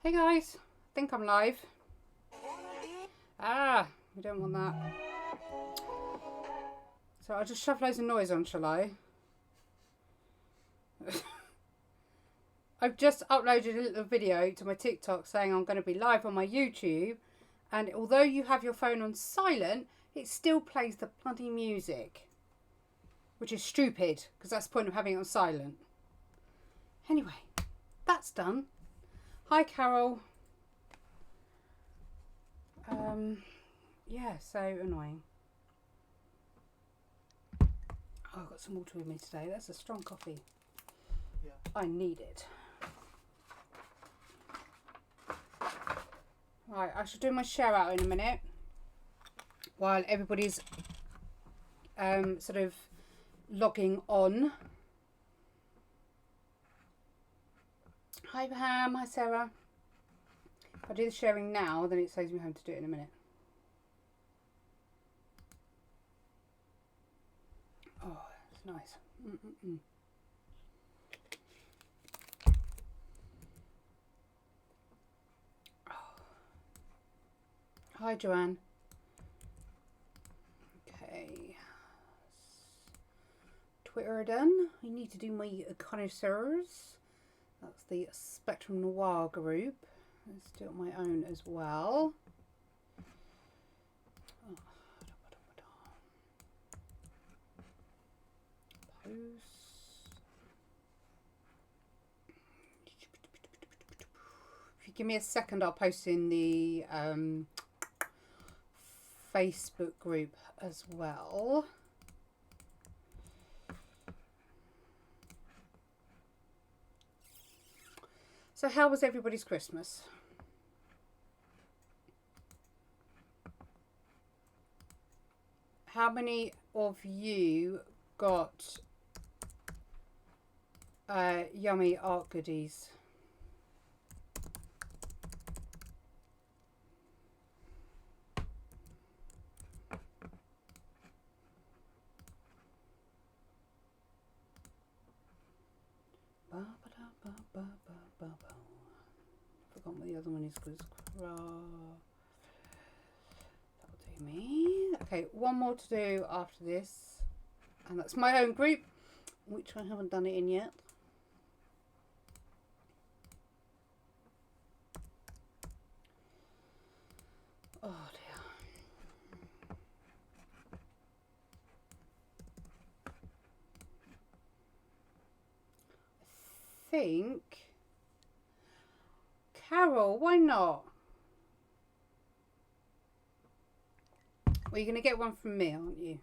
Hey guys, I think I'm live. Ah, we don't want that. So I'll just shove loads of noise on, shall I? I've just uploaded a little video to my TikTok saying I'm going to be live on my YouTube, and although you have your phone on silent, it still plays the bloody music, which is stupid because that's the point of having it on silent. Anyway, that's done. Hi Carol. Yeah, so annoying. Oh, I've got some water with me today. That's a strong coffee. Yeah. I need it. Right, I shall do my share out in a minute while everybody's sort of logging on. Hi Pam, hi Sarah. If I do the sharing now, then it saves me having to do it in a minute. Oh, it's nice. Oh. Hi Joanne. Okay. Twitter done. I need to do my connoisseurs. That's the Spectrum Noir group. Let's do it on my own as well. Post. If you give me a second, I'll post in the Facebook group as well. So how was everybody's Christmas? How many of you got yummy art goodies? Forgot what the other one is because that'll do me. Okay, one more to do after this, and that's my own group, which I haven't done it in yet. Oh dear. I think Carol, why not? Well, you're going to get one from me, aren't you?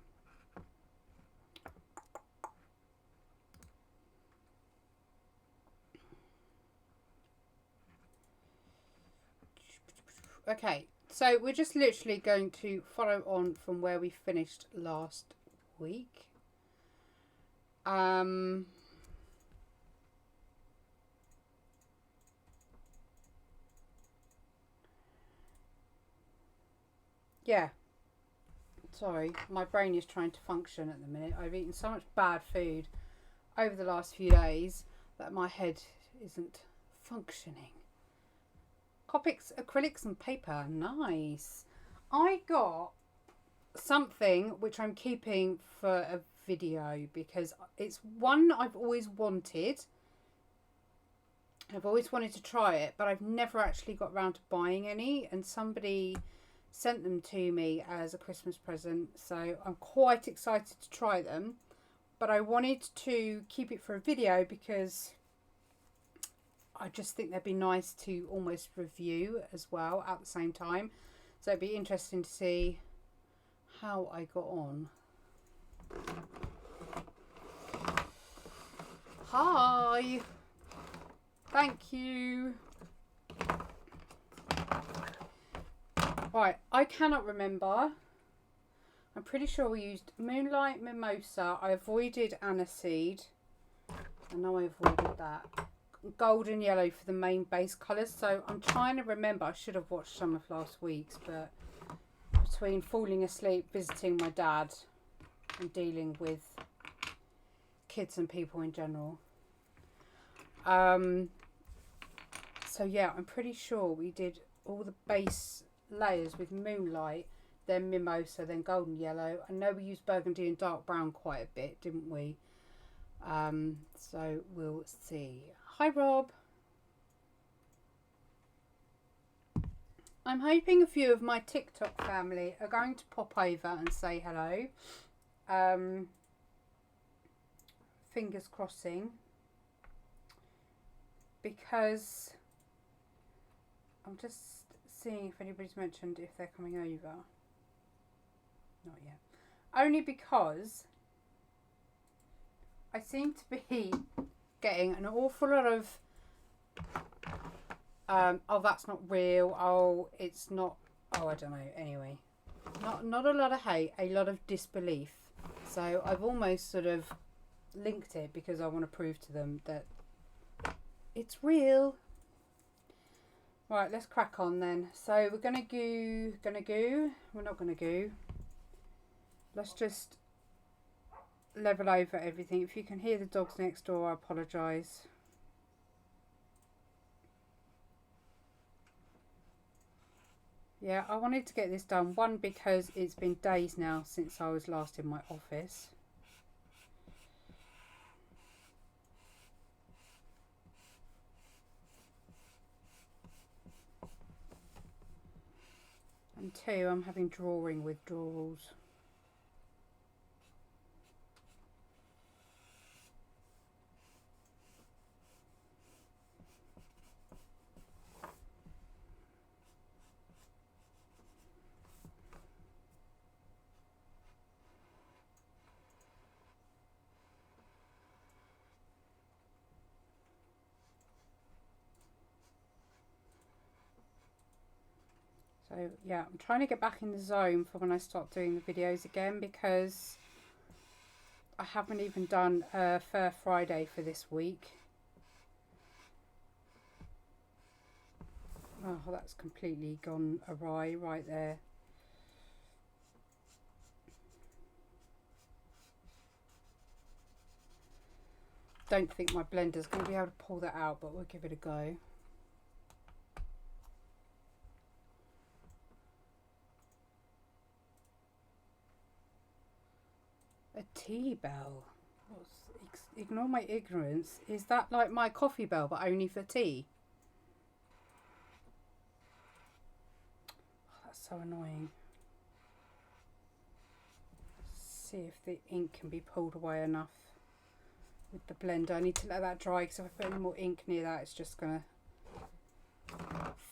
Okay, so we're just literally going to follow on from where we finished last week. Yeah. Sorry, my brain is trying to function at the minute. I've eaten so much bad food over the last few days that my head isn't functioning. Copics, acrylics and paper. Nice. I got something which I'm keeping for a video because it's one I've always wanted. I've always wanted to try it, but I've never actually got around to buying any, and somebody sent them to me as a Christmas present, so I'm quite excited to try them, but I wanted to keep it for a video because I just think they'd be nice to almost review as well at the same time. So it'd be interesting to see how I got on. Hi, thank you. Right, I cannot remember. I'm pretty sure we used Moonlight Mimosa. I avoided Aniseed. I know I avoided that. Gold and yellow for the main base colours. So I'm trying to remember. I should have watched some of last week's, but between falling asleep, visiting my dad, and dealing with kids and people in general. So yeah, I'm pretty sure we did all the base layers with Moonlight, then Mimosa, then Golden Yellow. I know we used Burgundy and Dark Brown quite a bit, didn't we? So we'll see. Hi Rob. I'm hoping a few of my TikTok family are going to pop over and say hello. Fingers crossing. Because I'm just seeing if anybody's mentioned if they're coming over. Not yet. Only because I seem to be getting an awful lot of oh, that's not real. Oh, it's not. Oh, I don't know. Anyway, not a lot of hate, a lot of disbelief. So I've almost sort of linked it because I want to prove to them that it's real. Right, let's crack on then. So we're gonna go. We're not gonna go. Let's just level over everything. If you can hear the dogs next door, I apologise. Yeah, I wanted to get this done. One, because it's been days now since I was last in my office. And two, I'm having drawing withdrawals. So yeah, I'm trying to get back in the zone for when I start doing the videos again, because I haven't even done a Fur Friday for this week. Oh, that's completely gone awry right there. Don't think my blender's going to be able to pull that out, but we'll give it a go. A tea bell. Ignore my ignorance. Is that like my coffee bell, but only for tea? Oh, that's so annoying. Let's see if the ink can be pulled away enough with the blender. I need to let that dry, because if I put any more ink near that, it's just going to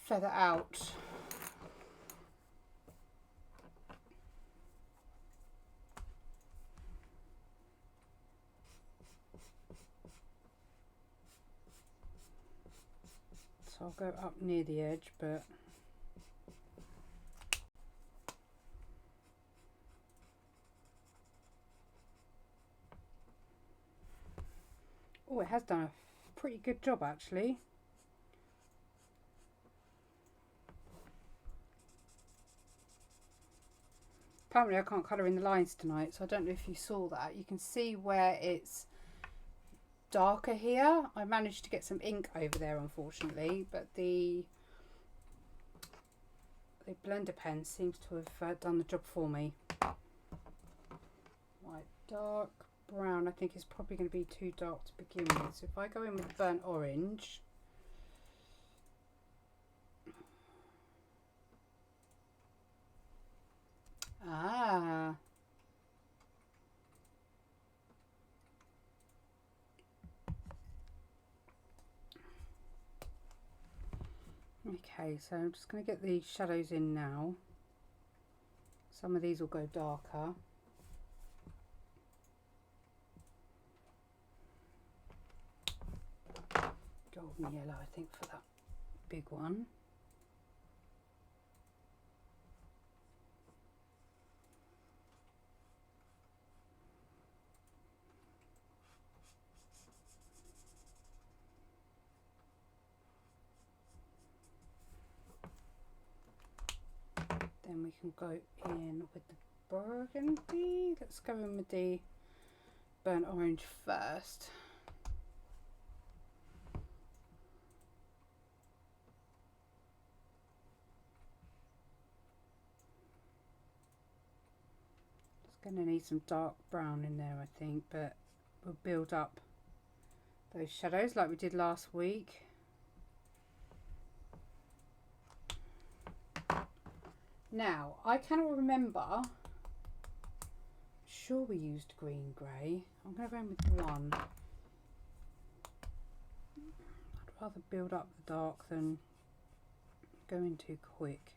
feather out. So I'll go up near the edge, but oh, it has done a pretty good job actually. Apparently I can't colour in the lines tonight, so I don't know if you saw that. You can see where it's darker here. I managed to get some ink over there unfortunately, but the blender pen seems to have done the job for me. Right, dark brown I think is probably going to be too dark to begin with, so if I go in with burnt orange, okay, so I'm just going to get the shadows in now. Some of these will go darker. Golden yellow I think for that big one. Then we can go in with the burgundy. Let's go in with the burnt orange first. Going to need some dark brown in there, I think, but we'll build up those shadows like we did last week. Now, I cannot remember. Sure, we used green grey. I'm going to go in with one. I'd rather build up the dark than go in too quick.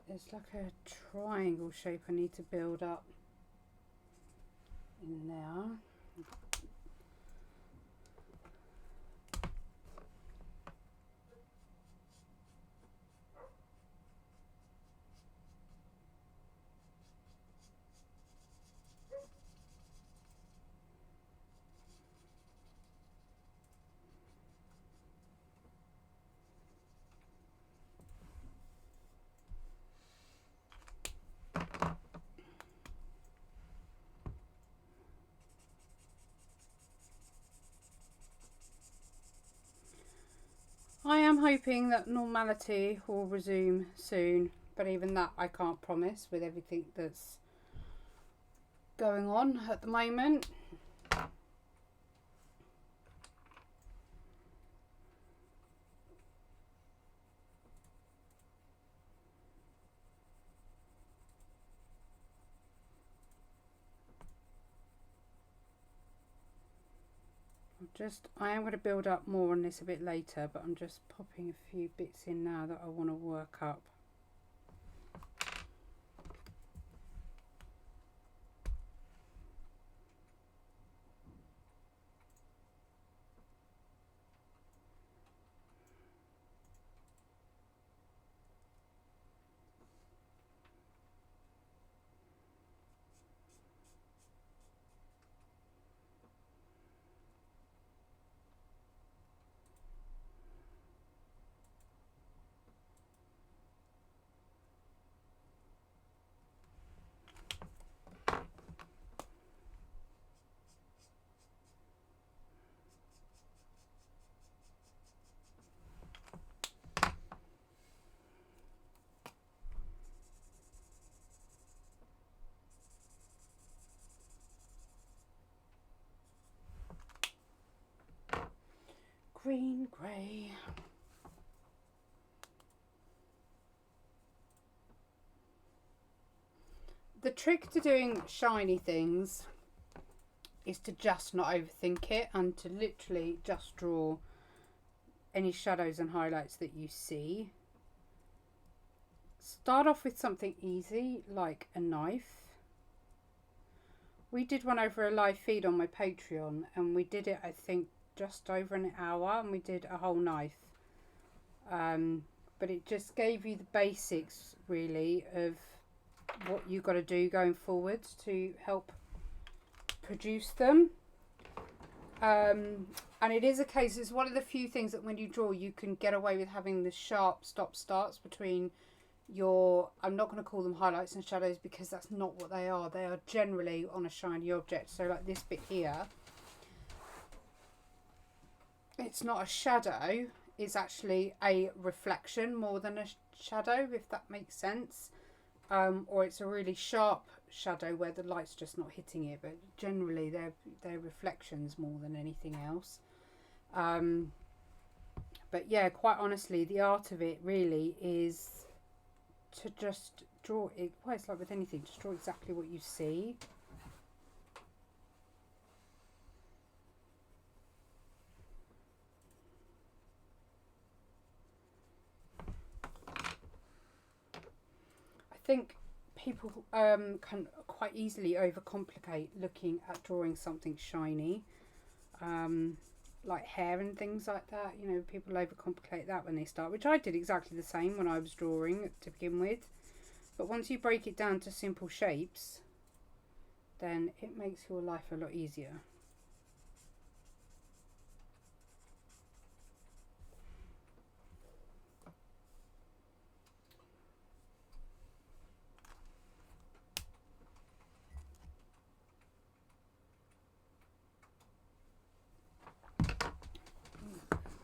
There's like a triangle shape I need to build up in there. I am hoping that normality will resume soon, but even that I can't promise with everything that's going on at the moment. I am going to build up more on this a bit later, but I'm just popping a few bits in now that I want to work up. Green, grey. The trick to doing shiny things is to just not overthink it and to literally just draw any shadows and highlights that you see. Start off with something easy like a knife. We did one over a live feed on my Patreon and we did it, I think, just over an hour, and we did a whole knife. But it just gave you the basics really of what you got to do going forwards to help produce them. And it is a case, it's one of the few things that when you draw you can get away with having the sharp stop starts between your, I'm not going to call them highlights and shadows because that's not what they are generally on a shiny object. So like this bit here, it's not a shadow, it's actually a reflection more than a shadow, if that makes sense. Or it's a really sharp shadow where the light's just not hitting it, but generally they're reflections more than anything else. But yeah, quite honestly, the art of it really is to just draw it. Well, it's like with anything, just draw exactly what you see. I think people can quite easily overcomplicate looking at drawing something shiny. like hair and things like that. You know, people overcomplicate that when they start, which I did exactly the same when I was drawing to begin with. But once you break it down to simple shapes, then it makes your life a lot easier.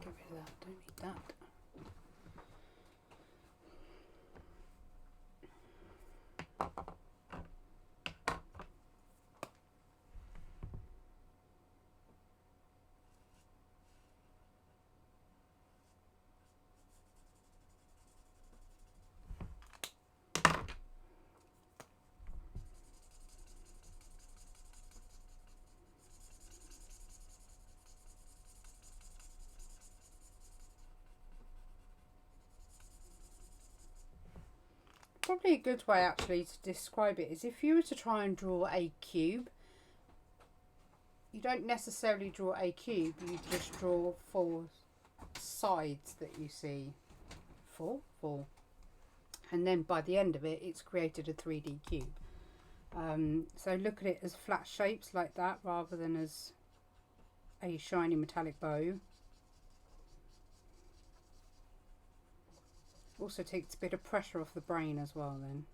Get rid of that, don't need that. Probably a good way actually to describe it is if you were to try and draw a cube, you don't necessarily draw a cube, you just draw 4 sides that you see. 4? And then by the end of it, it's created a 3D cube. So look at it as flat shapes like that rather than as a shiny metallic bow. Also takes a bit of pressure off the brain as well then.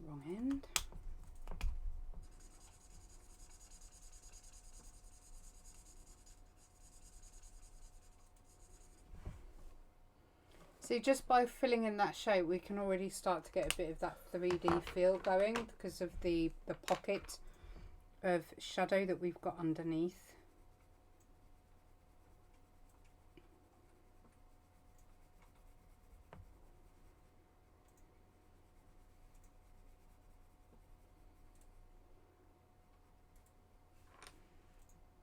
Wrong end. See, just by filling in that shape, we can already start to get a bit of that 3D feel going because of the pocket of shadow that we've got underneath.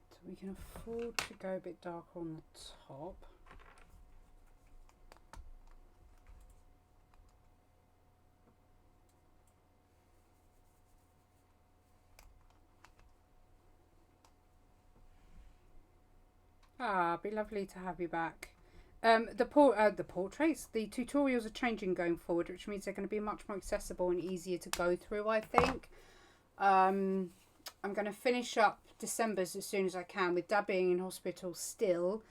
So we can afford to go a bit darker on the top. Be lovely to have you back. The portraits, the tutorials are changing going forward, which means they're going to be much more accessible and easier to go through, I think. I'm going to finish up December's as soon as I can. With Dad being in hospital still,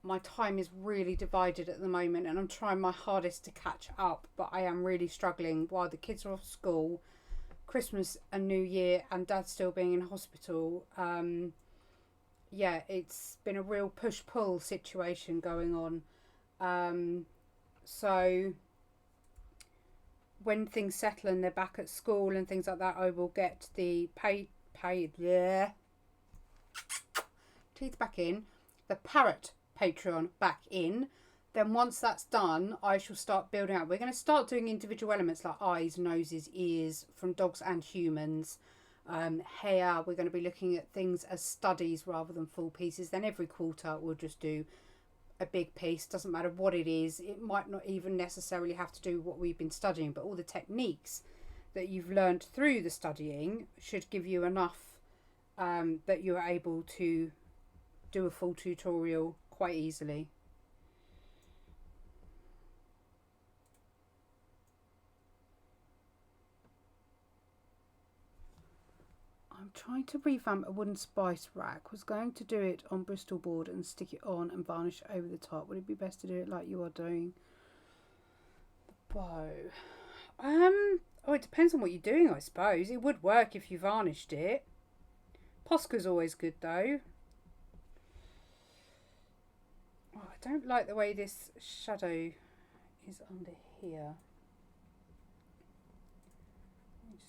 my time is really divided at the moment and I'm trying my hardest to catch up, but I am really struggling while the kids are off school, Christmas and New Year, and Dad still being in hospital. Yeah, it's been a real push-pull situation going on. So when things settle and they're back at school and things like that, I will get the teeth back in, the parrot Patreon back in. Then once that's done, I shall start building out. We're going to start doing individual elements like eyes, noses, ears from dogs and humans. Hair, we're going to be looking at things as studies rather than full pieces. Then every quarter we'll just do a big piece. Doesn't matter what it is. It might not even necessarily have to do what we've been studying, but all the techniques that you've learned through the studying should give you enough that you're able to do a full tutorial quite easily. I'm trying to revamp a wooden spice rack. Was going to do it on Bristol board and stick it on and varnish it over the top. Would it be best to do it like you are doing the bow? Oh, it depends on what you're doing, I suppose. It would work if you varnished it. Posca's always good though. Oh, I don't like the way this shadow is under here.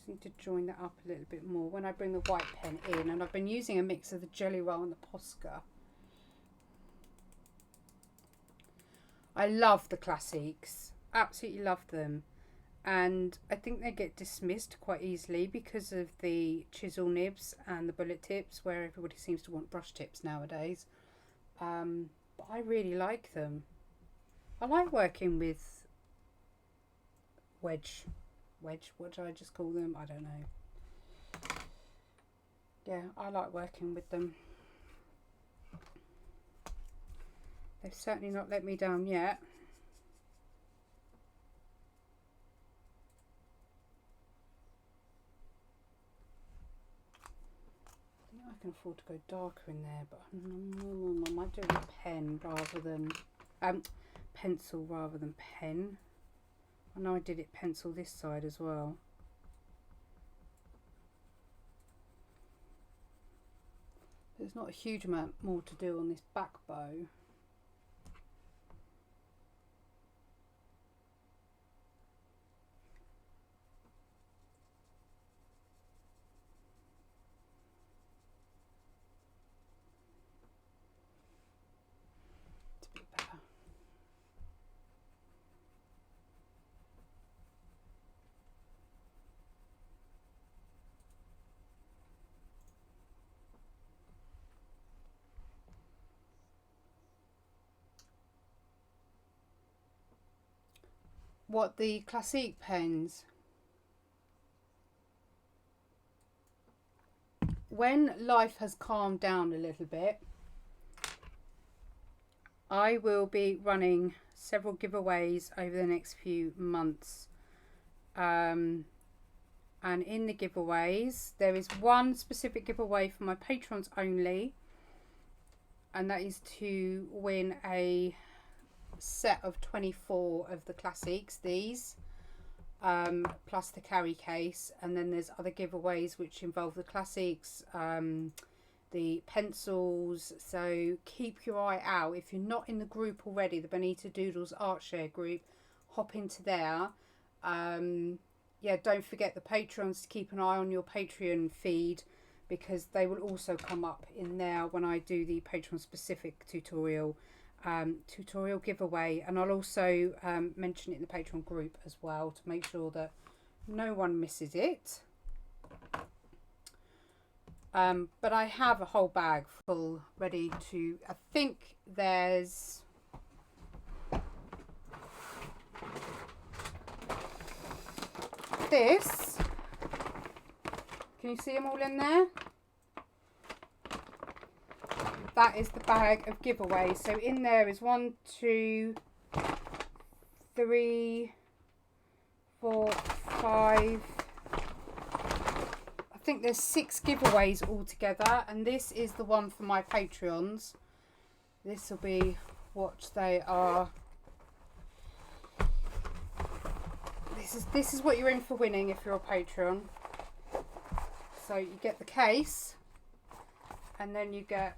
Need to join that up a little bit more when I bring the white pen in, and I've been using a mix of the Jelly Roll and the Posca. I love the classics, absolutely love them, and I think they get dismissed quite easily because of the chisel nibs and the bullet tips, where everybody seems to want brush tips nowadays. But I really like them. I like working with wedge, what did I just call them? I don't know. Yeah, I like working with them. They've certainly not let me down yet. I think I can afford to go darker in there, but I might do it with pen rather than pencil rather than pen. I know I did it pencil this side as well. There's not a huge amount more to do on this back bow. It's a bit better. What, the Classique pens? When life has calmed down a little bit, I will be running several giveaways over the next few months. And in the giveaways, there is one specific giveaway for my patrons only, and that is to win a set of 24 of the Classiques, these, plus the carry case. And then there's other giveaways which involve the Classiques, the pencils. So keep your eye out. If you're not in the group already, the Bonnita Doodles art share group, hop into there. Yeah, don't forget the patrons to keep an eye on your Patreon feed, because they will also come up in there when I do the Patreon specific tutorial giveaway. And I'll also mention it in the Patreon group as well to make sure that no one misses it. But I have a whole bag full ready to, I think there's this. Can you see them all in there? That is the bag of giveaways. So in there is 1, 2, 3, 4, 5. I think there's 6 giveaways altogether, and this is the one for my Patreons. This will be what they are. This is what you're in for winning if you're a Patreon. So you get the case, and then you get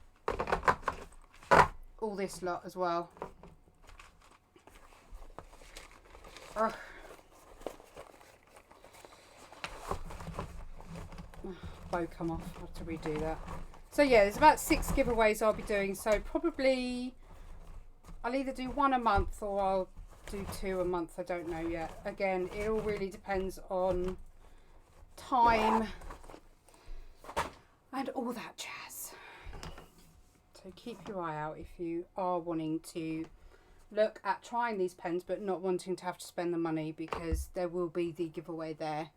all this lot as well. Ugh. Bow come off. I have to redo that. So yeah, there's about 6 giveaways I'll be doing. So probably I'll either do 1 a month or I'll do 2 a month. I don't know yet. Again, it all really depends on time and all that jazz. So keep your eye out if you are wanting to look at trying these pens but not wanting to have to spend the money, because there will be the giveaway there.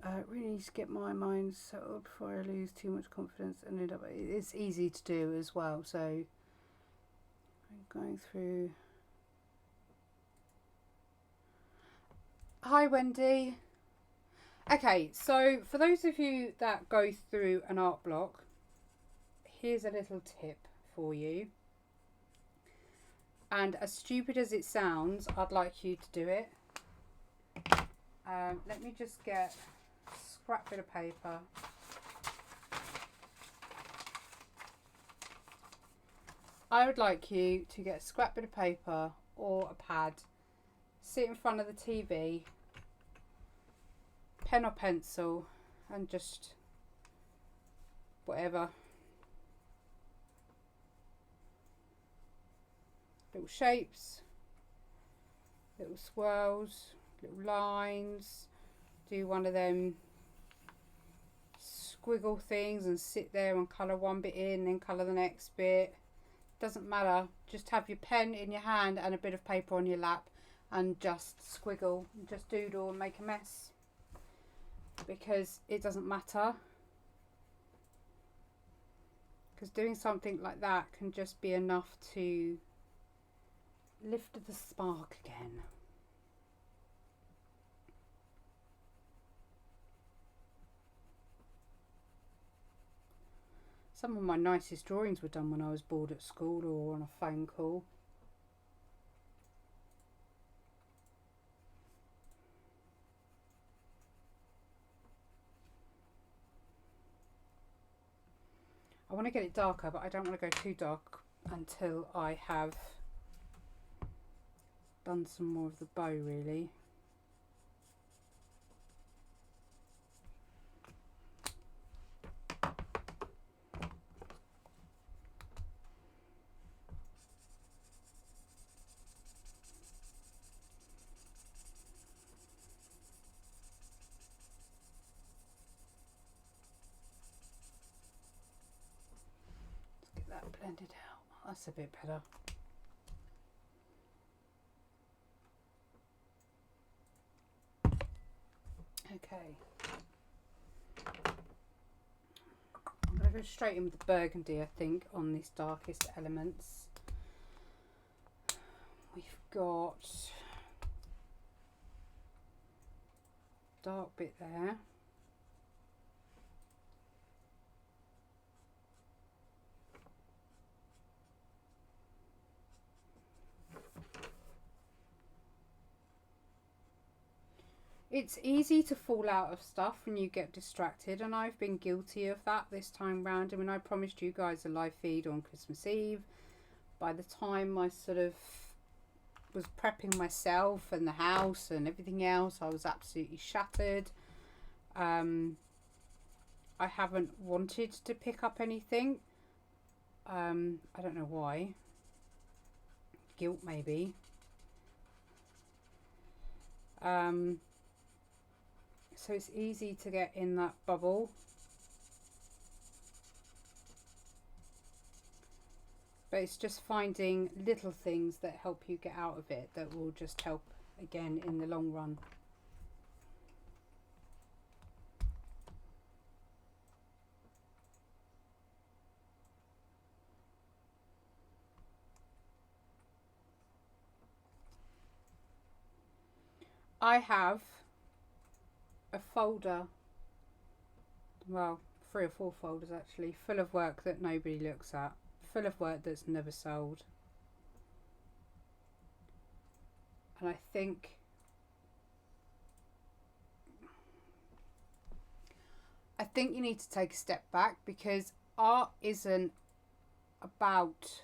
I really need to get my mind settled before I lose too much confidence and end up. It's easy to do as well. So I'm going through. Hi Wendy. Okay, so for those of you that go through an art block, here's a little tip for you. And as stupid as it sounds, I'd like you to do it. Let me just get a scrap bit of paper. I would like you to get a scrap bit of paper or a pad, sit in front of the TV, pen or pencil, and just whatever. Little shapes, little swirls, little lines, do one of them squiggle things and sit there and colour one bit in, then colour the next bit. Doesn't matter, just have your pen in your hand and a bit of paper on your lap and just squiggle, just doodle and make a mess, because it doesn't matter, because doing something like that can just be enough to lift the spark again. Some of my nicest drawings were done when I was bored at school or on a phone call. I want to get it darker, but I don't want to go too dark until I have done some more of the bow, really. Blended out. That's a bit better. Okay. I'm going to go straight in with the burgundy, I think, on these darkest elements. We've got dark bit there. It's easy to fall out of stuff when you get distracted, and I've been guilty of that this time round. I mean, I promised you guys a live feed on Christmas Eve. By the time I sort of was prepping myself and the house and everything else, I was absolutely shattered. I haven't wanted to pick up anything. I don't know why. Guilt, maybe. So it's easy to get in that bubble. But it's just finding little things that help you get out of it that will just help again in the long run. I have a folder, well, 3 or 4 folders actually, full of work that nobody looks at, full of work that's never sold. And I think you need to take a step back, because art isn't about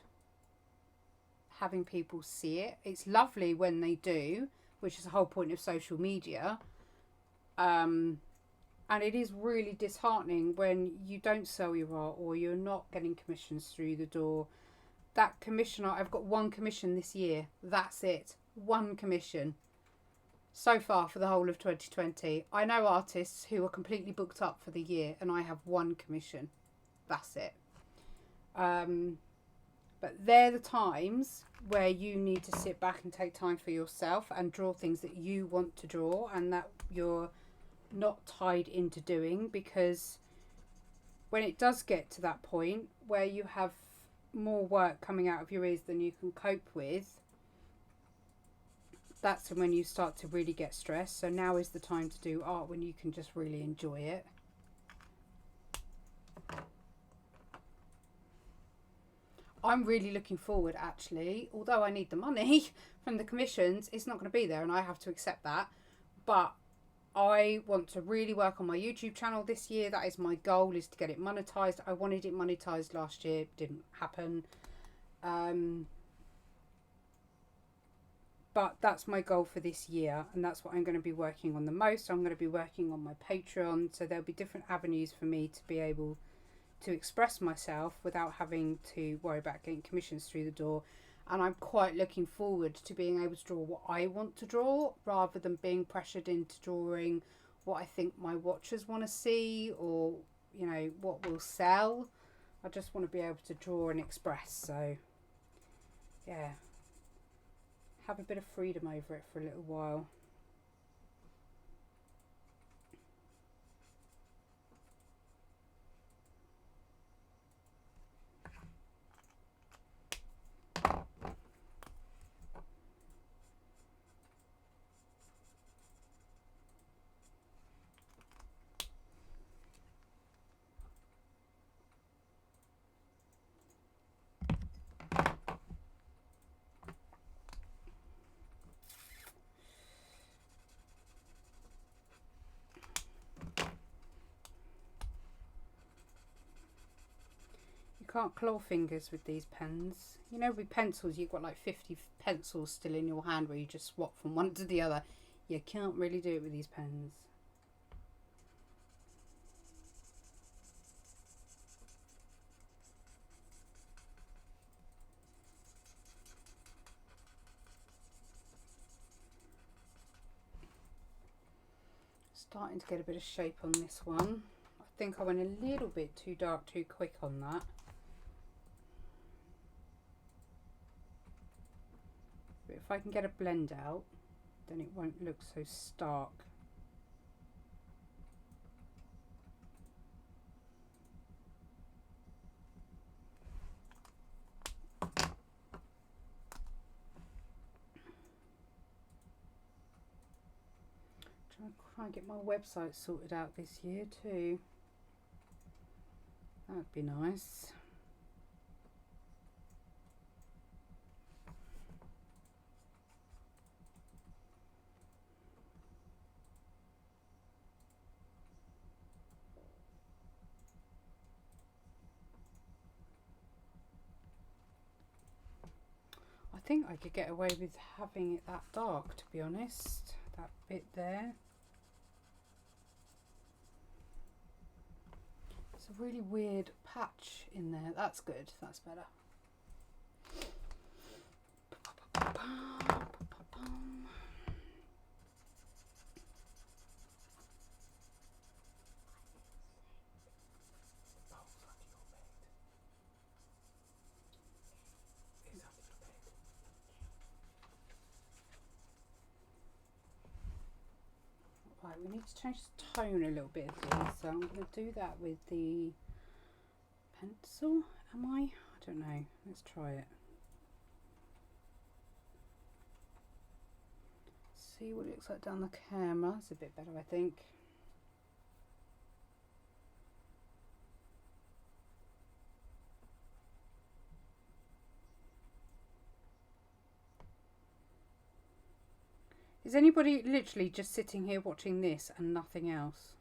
having people see it. It's lovely when they do, which is the whole point of social media. And it is really disheartening when you don't sell your art or you're not getting commissions through the door. That commission, I've got 1 commission this year. That's it. 1 commission so far for the whole of 2020. I know artists who are completely booked up for the year, and I have 1 commission. That's it. But they're the times where you need to sit back and take time for yourself and draw things that you want to draw and that you're not tied into doing, because when it does get to that point where you have more work coming out of your ears than you can cope with, that's when you start to really get stressed. So now is the time to do art when you can just really enjoy it. I'm really looking forward, actually, although I need the money from the commissions, it's not going to be there and I have to accept that. But I want to really work on my YouTube channel this year. That is my goal, is to get it monetized. I wanted it monetized last year. It didn't happen. But that's my goal for this year. And that's what I'm going to be working on the most. I'm going to be working on my Patreon. So there'll be different avenues for me to be able to express myself without having to worry about getting commissions through the door. And I'm quite looking forward to being able to draw what I want to draw rather than being pressured into drawing what I think my watchers want to see, or, you know, what will sell. I just want to be able to draw and express. So, yeah, have a bit of freedom over it for a little while. Can't claw fingers with these pens. You know, with pencils, you've got like 50 pencils still in your hand where you just swap from one to the other. You can't really do it with these pens. Starting to get a bit of shape on this one. I think I went a little bit too dark too quick on that. But if I can get a blend out, then it won't look so stark. Try and get my website sorted out this year too. That'd be nice. I think I could get away with having it that dark, to be honest. That bit there. It's a really weird patch in there. That's good. That's better. Right, we need to change the tone a little bit of these, so I'm going to do that with the pencil. Am I? I don't know. Let's try it. See what it looks like down the camera. It's a bit better, I think. Is anybody literally just sitting here watching this and nothing else?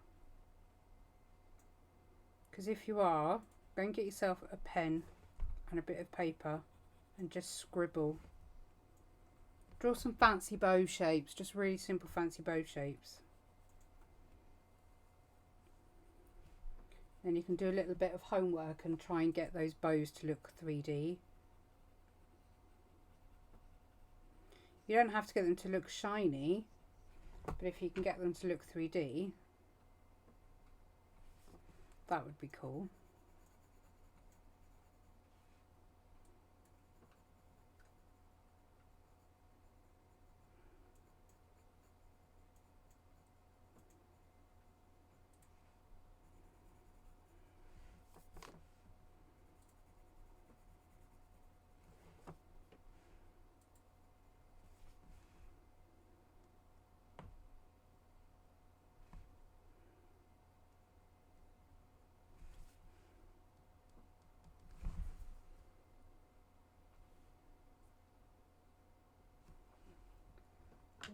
Because if you are, go and get yourself a pen and a bit of paper and just scribble. Draw some fancy bow shapes, just really simple fancy bow shapes. Then you can do a little bit of homework and try and get those bows to look 3D. You don't have to get them to look shiny, but if you can get them to look 3D, that would be cool.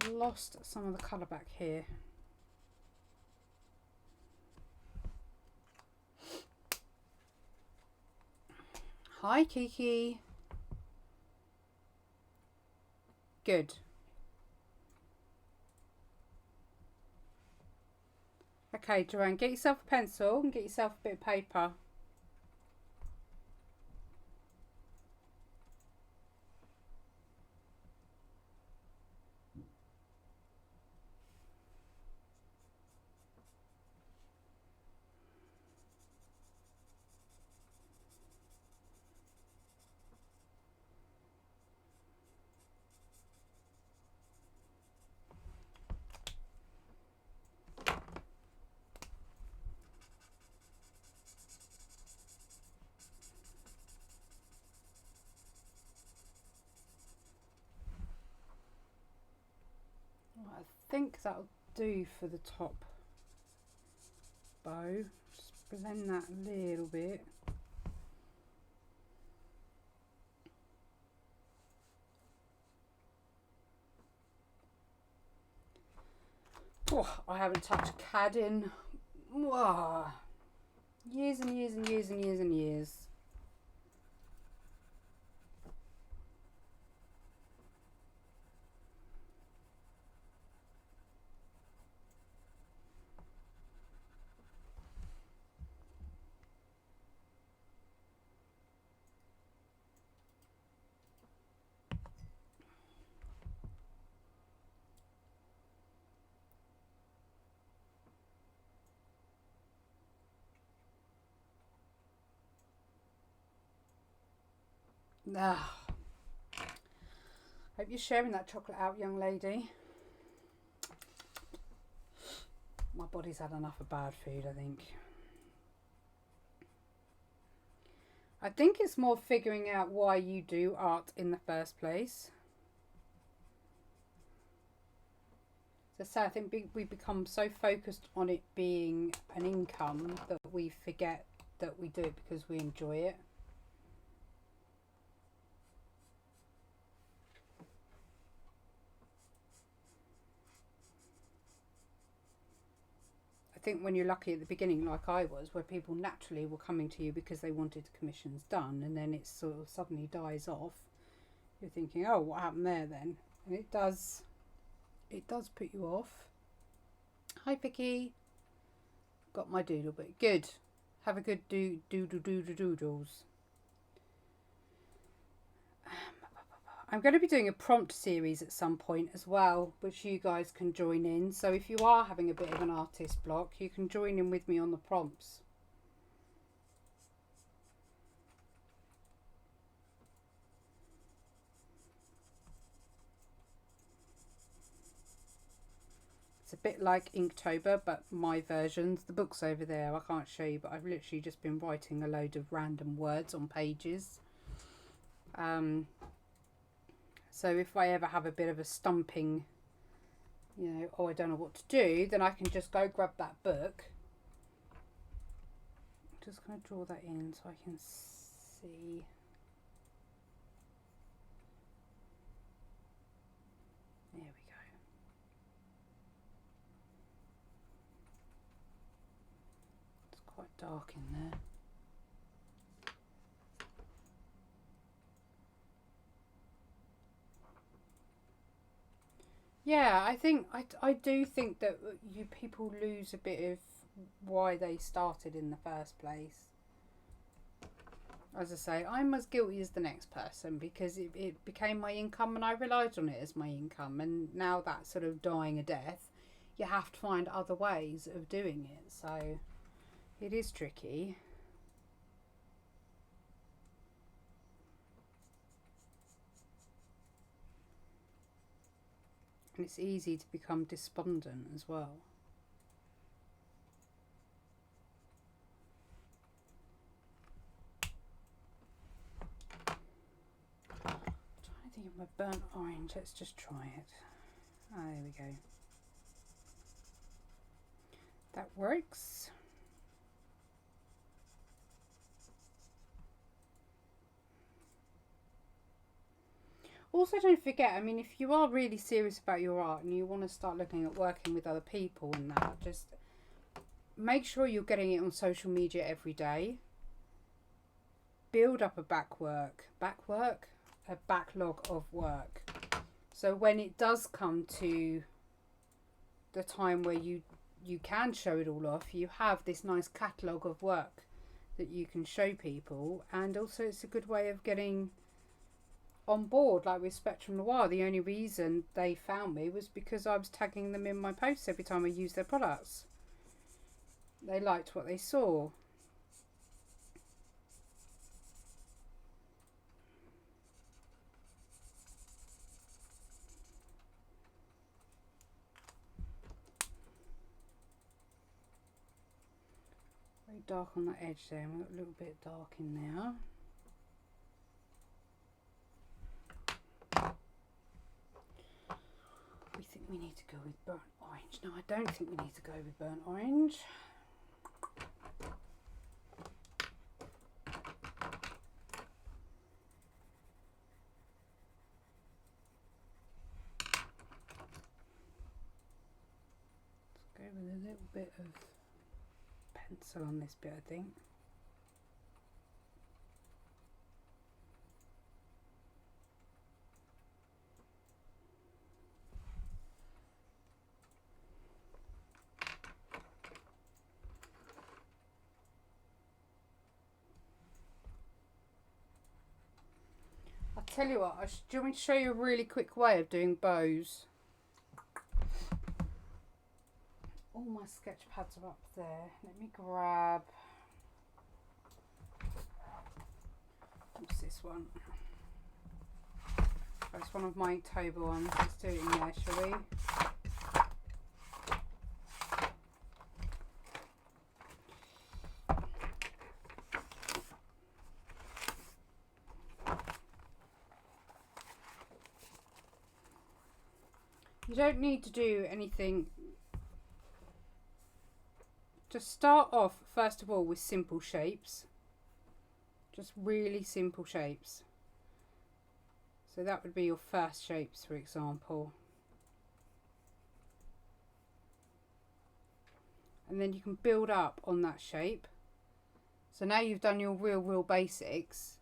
Lost some of the colour back here. Hi Kiki. Good. Okay, Joanne, get yourself a pencil and get yourself a bit of paper. think that'll do for the top bow. Just blend that a little bit. Oh, I haven't touched CAD in years and years and years and years and years. Hope you're sharing that chocolate out, young lady. My body's had enough of bad food, I think. I think it's more figuring out why you do art in the first place. So I think we become so focused on it being an income that we forget that we do it because we enjoy it. I think when you're lucky at the beginning, like I was, where people naturally were coming to you because they wanted commissions done, and then it sort of suddenly dies off, you're thinking, oh, what happened there then? And it does put you off. Hi Vicky, got my doodle bit. Good. Have a good doodles. I'm going to be doing a prompt series at some point as well, which you guys can join in. So if you are having a bit of an artist block, you can join in with me on the prompts. It's a bit like Inktober, but my versions. The book's over there. I can't show you, but I've literally just been writing a load of random words on pages. So if I ever have a bit of a stumping, you know, oh, I don't know what to do, then I can just go grab that book. I'm just going to draw that in so I can see. There we go. It's quite dark in there. Yeah, I do think that you people lose a bit of why they started in the first place. As I say, I'm as guilty as the next person because it became my income and I relied on it as my income, and now that's sort of dying a death. You have to find other ways of doing it, so it is tricky. And it's easy to become despondent as well. I'm trying to think of my burnt orange. Let's just try it. Ah, there we go. That works. Also, don't forget, I mean, if you are really serious about your art and you want to start looking at working with other people and that, just make sure you're getting it on social media every day. Build up a backlog of work. So when it does come to the time where you can show it all off, you have this nice catalogue of work that you can show people. And also it's a good way of getting on board, like with Spectrum Noir. The only reason they found me was because I was tagging them in my posts every time I used their products. They liked what they saw. Very dark on that edge there, and a little bit dark in there. We think we need to go with burnt orange. No, I don't think we need to go with burnt orange. Let's go with a little bit of pencil on this bit, I think. Tell you what, do you want me to show you a really quick way of doing bows? All my sketch pads are up there. Let me grab, what's this one? Oh, it's one of my Inktober ones. Let's do it in there, shall we? You don't need to do anything. Just start off first of all with simple shapes. Just really simple shapes. So that would be your first shapes, for example. And then you can build up on that shape. So now you've done your real basics,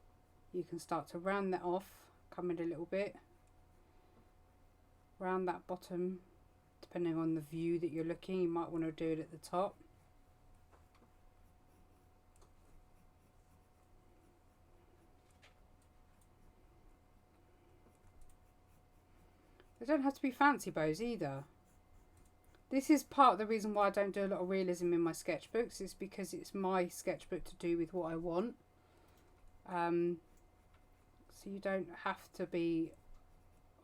you can start to round that off, come in a little bit. Round that bottom, depending on the view that you're looking, you might want to do it at the top. They don't have to be fancy bows either. This is part of the reason why I don't do a lot of realism in my sketchbooks, is because it's my sketchbook to do with what I want. So you don't have to be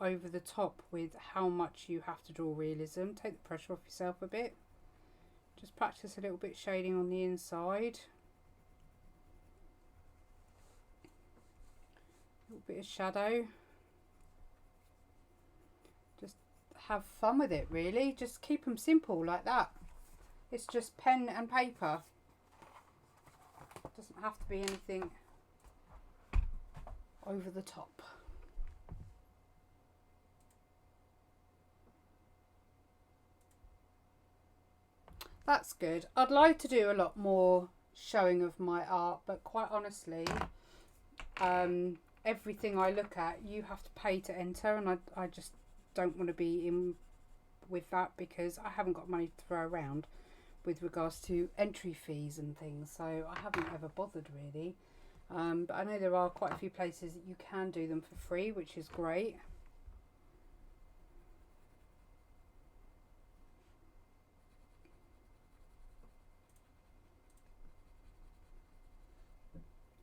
over the top with how much you have to draw realism. Take the pressure off yourself a bit. Just practice a little bit shading on the inside. A little bit of shadow. Just have fun with it, really. Just keep them simple like that. It's just pen and paper. It doesn't have to be anything over the top. That's good. I'd like to do a lot more showing of my art, but quite honestly, everything I look at, you have to pay to enter, and I just don't want to be in with that, because I haven't got money to throw around with regards to entry fees and things, so I haven't ever bothered really. But I know there are quite a few places that you can do them for free, which is great.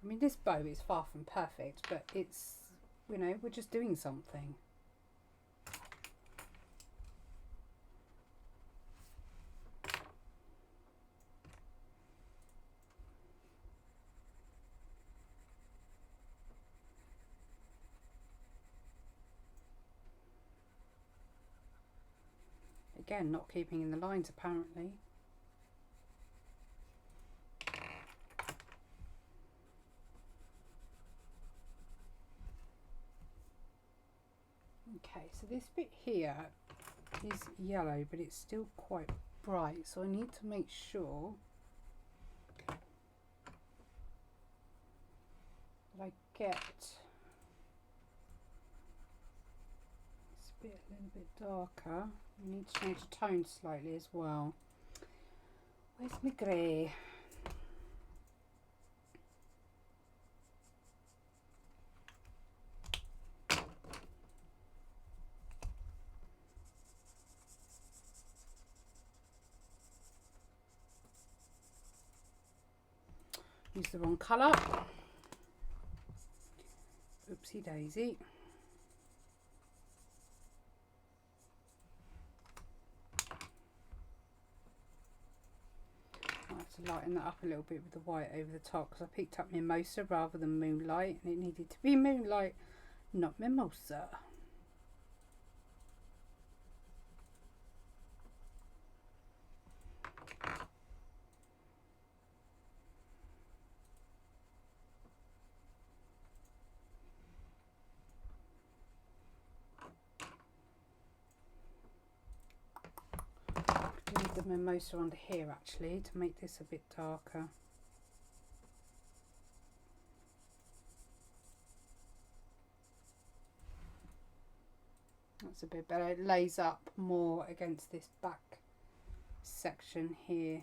I mean, this bow is far from perfect, but it's, you know, we're just doing something. Again, not keeping in the lines apparently. Okay, so this bit here is yellow, but it's still quite bright, so I need to make sure that I get this bit a little bit darker. I need to change the tone slightly as well. Where's my grey? Use the wrong colour. Oopsie daisy. I have to lighten that up a little bit with the white over the top, because I picked up mimosa rather than moonlight, and it needed to be moonlight, not mimosa. the mimosa under here actually to make this a bit darker. That's a bit better. It lays up more against this back section here.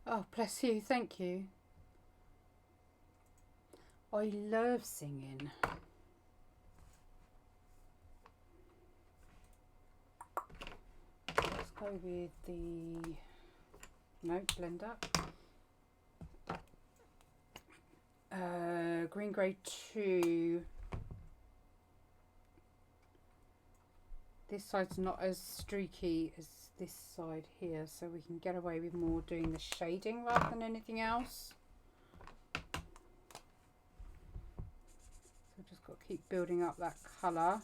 Oh, bless you, thank you. I love singing. Let's go with the blender. Green grey 2. This side's not as streaky as this side here, so we can get away with more doing the shading rather than anything else. So we've just got to keep building up that colour.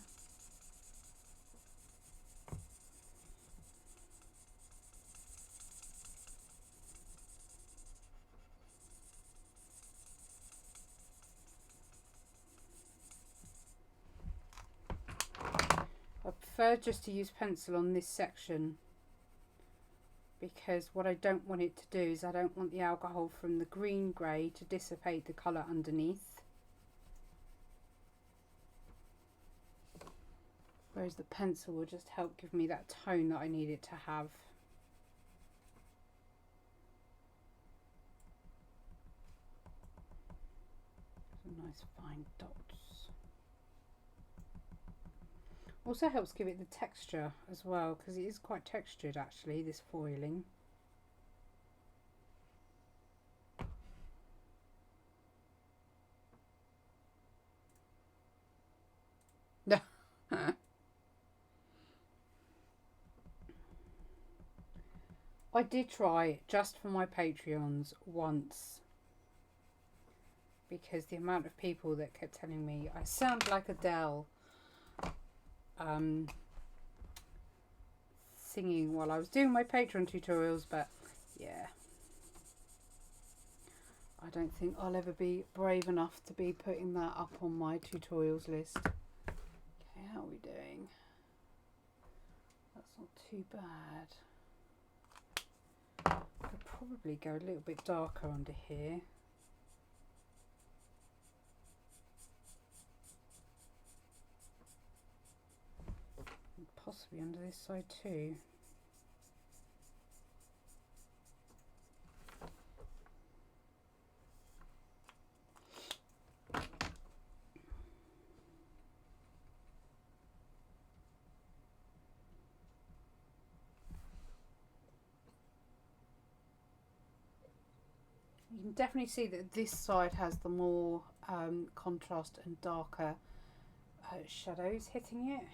I prefer just to use pencil on this section, because what I don't want it to do is I don't want the alcohol from the green grey to dissipate the colour underneath. Whereas the pencil will just help give me that tone that I need it to have. Some nice fine dots. Also helps give it the texture as well, because it is quite textured actually, this foiling. I did try it just for my Patreons once, because the amount of people that kept telling me I sound like Adele singing while I was doing my Patreon tutorials, but yeah, I don't think I'll ever be brave enough to be putting that up on my tutorials list. Okay, how are we doing? That's not too bad. Could probably go a little bit darker under here. And possibly under this side too. You can definitely see that this side has the more contrast and darker shadows hitting it.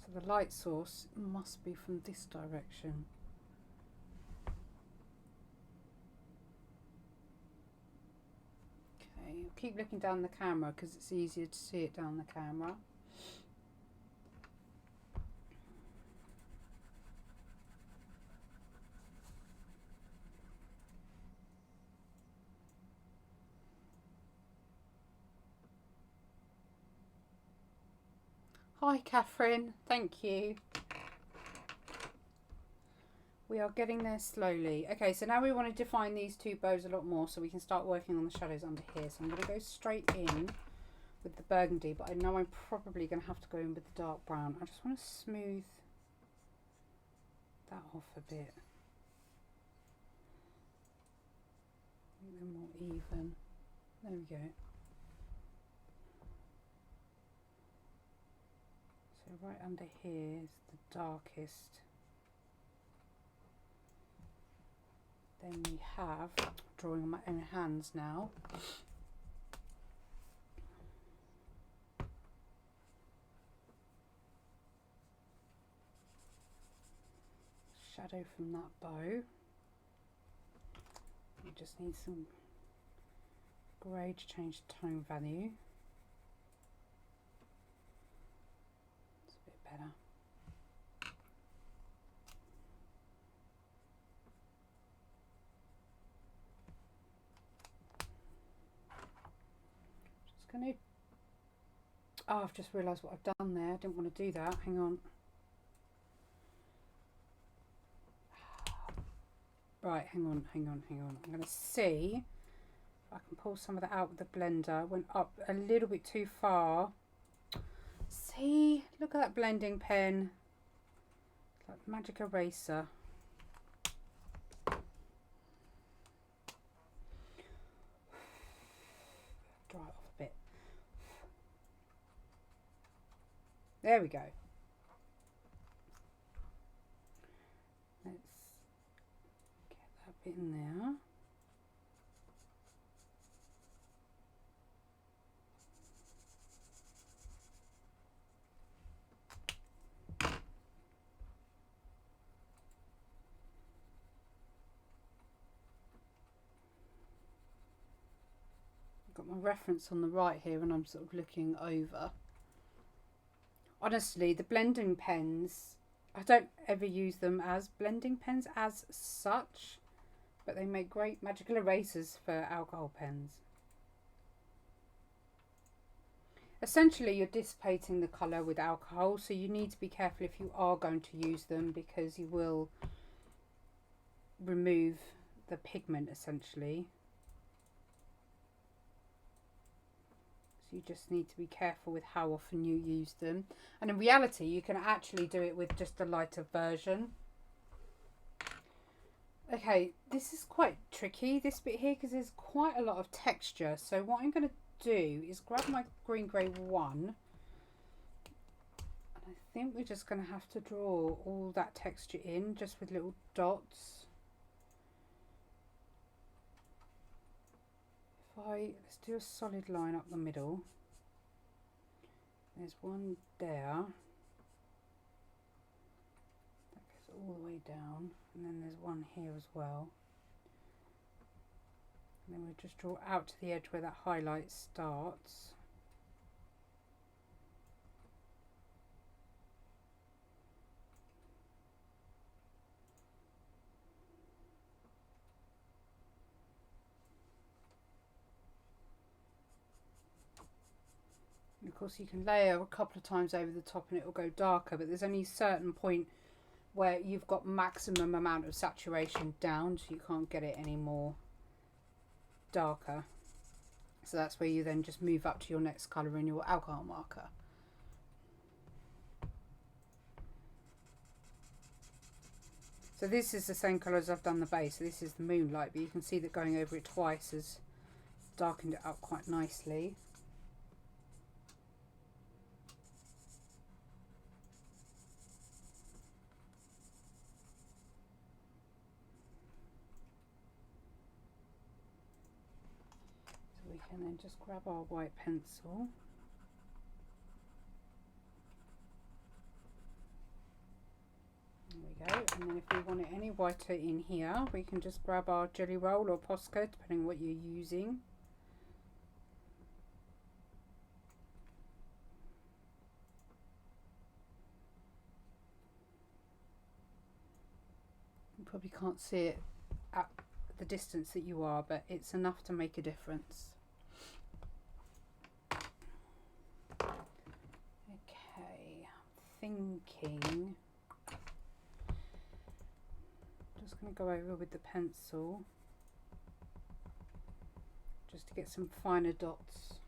So the light source must be from this direction. Okay, I'll keep looking down the camera because it's easier to see it down the camera. Hi Catherine, thank you. We are getting there slowly. Okay, so now we want to define these two bows a lot more so we can start working on the shadows under here. So I'm going to go straight in with the burgundy, but I know I'm probably going to have to go in with the dark brown. I just want to smooth that off a bit. Make them more even. There we go. So right under here is the darkest. Then we have, drawing on my own hands now, shadow from that bow. We just need some grey to change the tone value. better. Just going to... Oh, I've just realised what I've done there. I didn't want to do that. Hang on. Right, hang on. I'm going to see if I can pull some of that out with the blender. Went up a little bit too far. See, look at that blending pen. It's like magic eraser. Dry it off a bit. There we go. Let's get that bit in there. Got my reference on the right here and I'm sort of looking over. Honestly, the blending pens, I don't ever use them as blending pens as such, but they make great magical erasers for alcohol pens. Essentially, you're dissipating the colour with alcohol, so you need to be careful if you are going to use them because you will remove the pigment essentially. You just need to be careful with how often you use them. And in reality, you can actually do it with just a lighter version. Okay, this is quite tricky, this bit here, because there's quite a lot of texture. So what I'm going to do is grab my green grey 1. And I think we're just going to have to draw all that texture in, just with little dots. Let's do a solid line up the middle. There's one there. That goes all the way down. And then there's one here as well. And then we'll just draw out to the edge where that highlight starts. Of course you can layer a couple of times over the top and it will go darker, but there's only a certain point where you've got maximum amount of saturation down, so you can't get it any more darker. So that's where you then just move up to your next colour in your alcohol marker. So this is the same colour as I've done the base, so this is the Moonlight, but you can see that going over it twice has darkened it up quite nicely. And then just grab our white pencil. There we go. And then if we want it any whiter in here, we can just grab our Jelly Roll or Posca, depending on what you're using. You probably can't see it at the distance that you are, but it's enough to make a difference. Thinking, just going to go over with the pencil just to get some finer dots.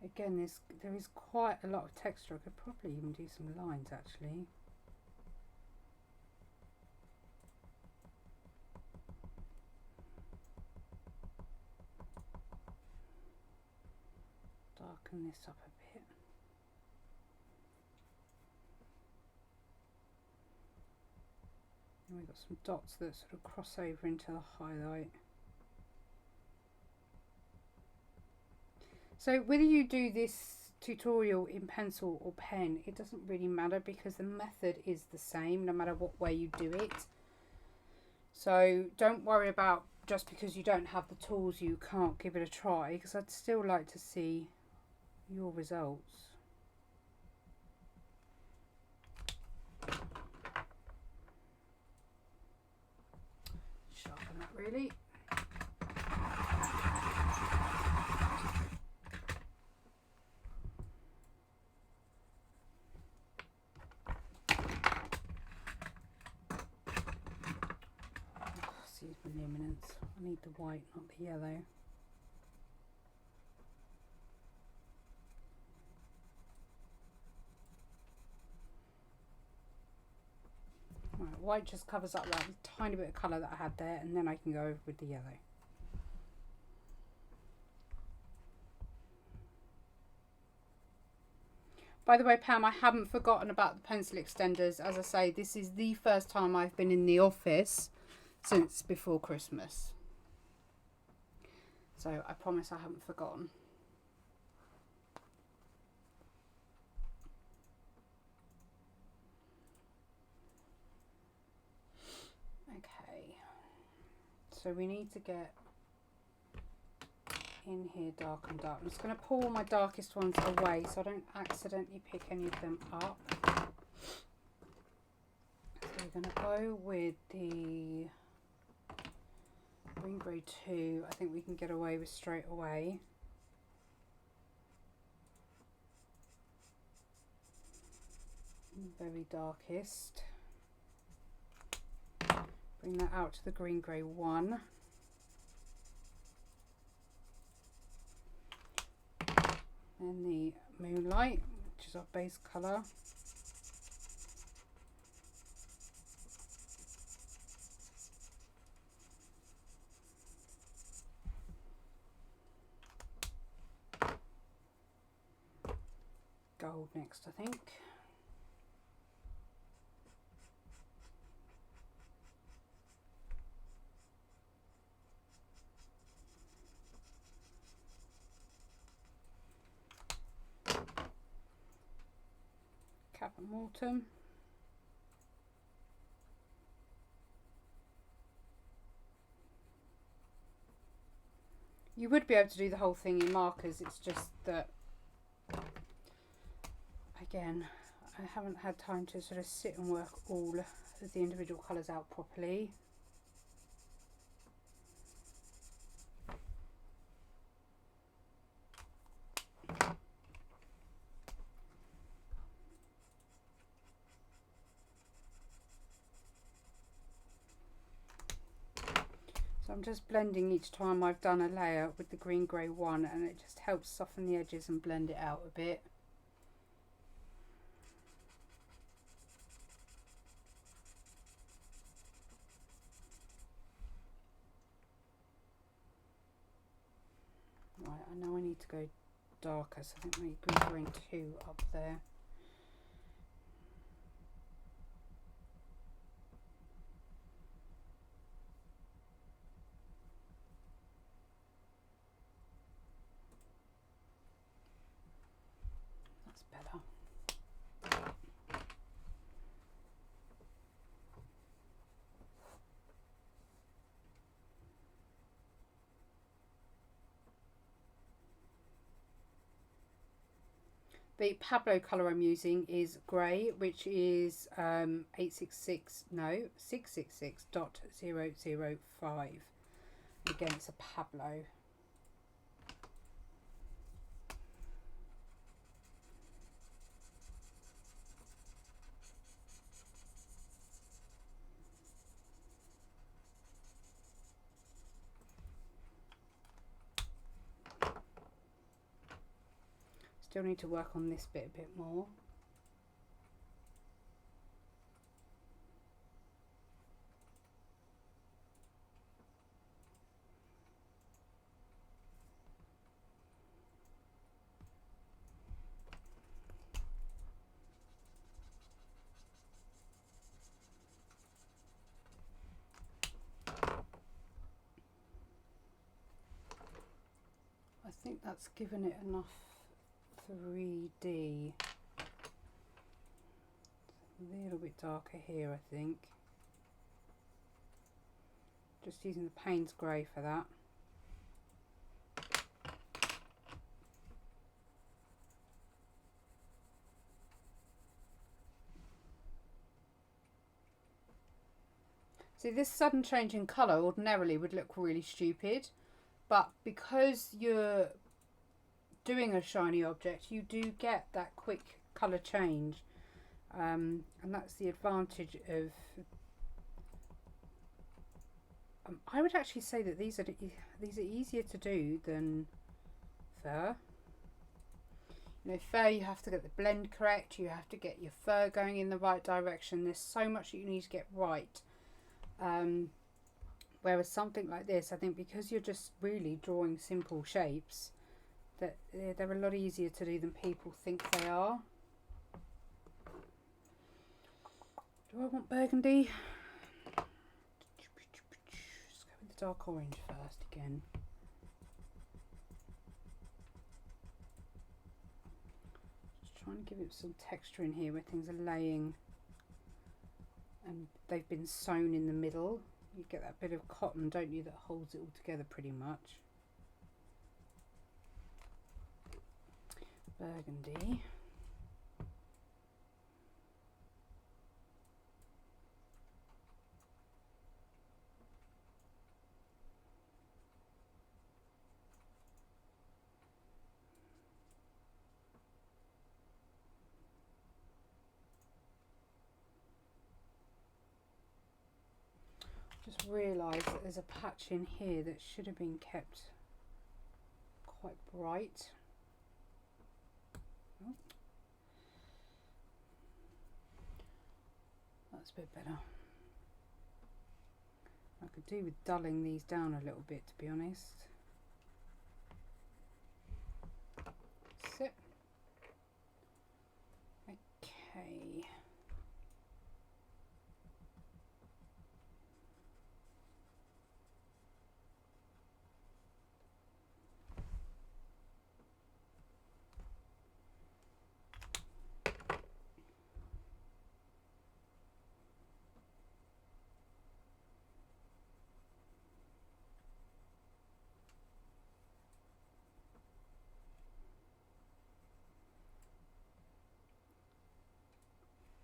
Again, there is quite a lot of texture. I could probably even do some lines actually. Darken this up a bit. And we've got some dots that sort of cross over into the highlight. So whether you do this tutorial in pencil or pen, it doesn't really matter because the method is the same no matter what way you do it. So don't worry about just because you don't have the tools, you can't give it a try, because I'd still like to see your results. Sharpen that really. Excuse my luminance. I need the white, not the yellow. Right, white just covers up that tiny bit of colour that I had there, and then I can go over with the yellow. By the way, Pam, I haven't forgotten about the pencil extenders. As I say, this is the first time I've been in the office since before Christmas. So I promise I haven't forgotten. Okay, so we need to get in here dark and dark. I'm just going to pull my darkest ones away so I don't accidentally pick any of them up. So we're going to go with the green grey 2. I think we can get away with straight away. Very darkest. Bring that out to the green grey 1. Then the moonlight, which is our base colour. Gold next, I think. Cap and Mortem. You would be able to do the whole thing in markers, it's just that, again, I haven't had time to sort of sit and work all of the individual colours out properly. So I'm just blending each time I've done a layer with the green grey 1, and it just helps soften the edges and blend it out a bit. Right, I know I need to go darker, so I think maybe green grey 2 up there. Better. The Pablo colour I'm using is grey, which is 666.005. Again, it's a Pablo. Still need to work on this bit a bit more. I think that's given it enough 3D. A little bit darker here, I think. Just using the Payne's grey for that. See, this sudden change in colour ordinarily would look really stupid, but because you're doing a shiny object, you do get that quick colour change, and that's the advantage of... I would actually say that these are easier to do than fur. You know, fur, you have to get the blend correct, you have to get your fur going in the right direction. There's so much that you need to get right. Whereas something like this, I think because you're just really drawing simple shapes, that they're a lot easier to do than people think they are. Do I want burgundy? Let's go with the dark orange first again. Just trying to give it some texture in here where things are laying and they've been sewn in the middle. You get that bit of cotton, don't you, that holds it all together pretty much. Burgundy. Just realised that there's a patch in here that should have been kept quite bright. Oh. That's a bit better. I could do with dulling these down a little bit, to be honest. Sit. Okay.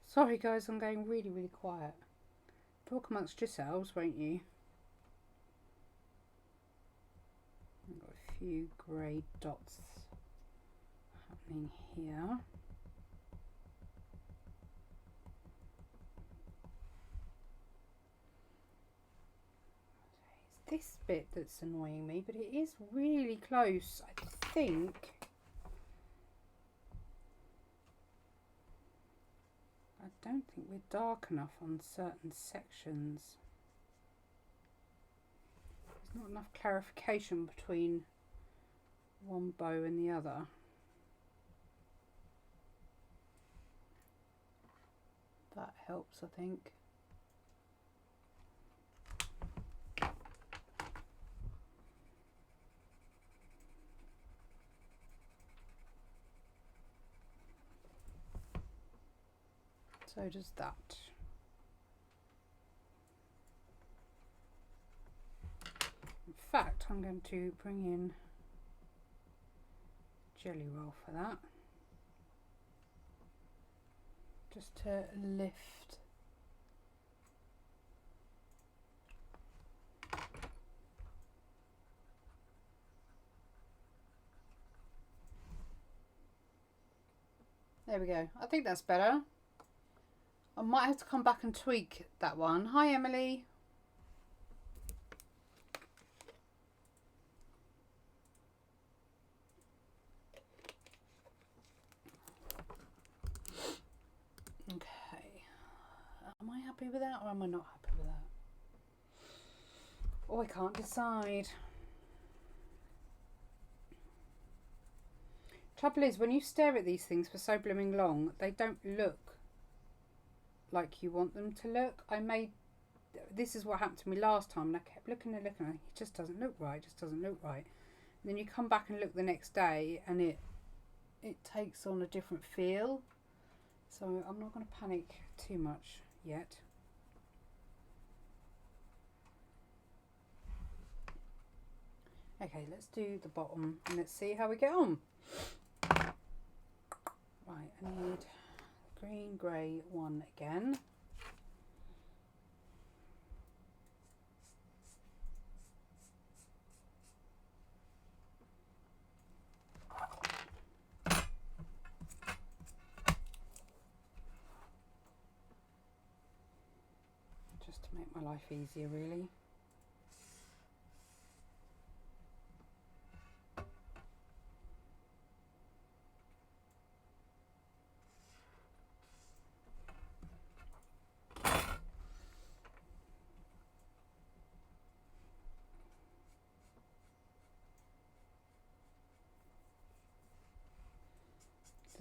Sorry guys, I'm going really quiet. Talk amongst yourselves, won't you? I've got a few grey dots happening here. It's this bit that's annoying me, but it is really close, I think. I don't think we're dark enough on certain sections. There's not enough clarification between one bow and the other. That helps, I think. So does that. In fact, I'm going to bring in jelly roll for that. Just to lift. There we go. I think that's better. I might have to come back and tweak that one. Hi, Emily. Okay. Am I happy with that or am I not happy with that? Oh, I can't decide. Trouble is, when you stare at these things for so blooming long, they don't look like you want them to look. This is what happened to me last time, and I kept looking and looking, and it just doesn't look right, just doesn't look right. And then you come back and look the next day, and it takes on a different feel. So I'm not going to panic too much yet. Okay, let's do the bottom and let's see how we get on. Right, I need green, grey one again. Just to make my life easier, really.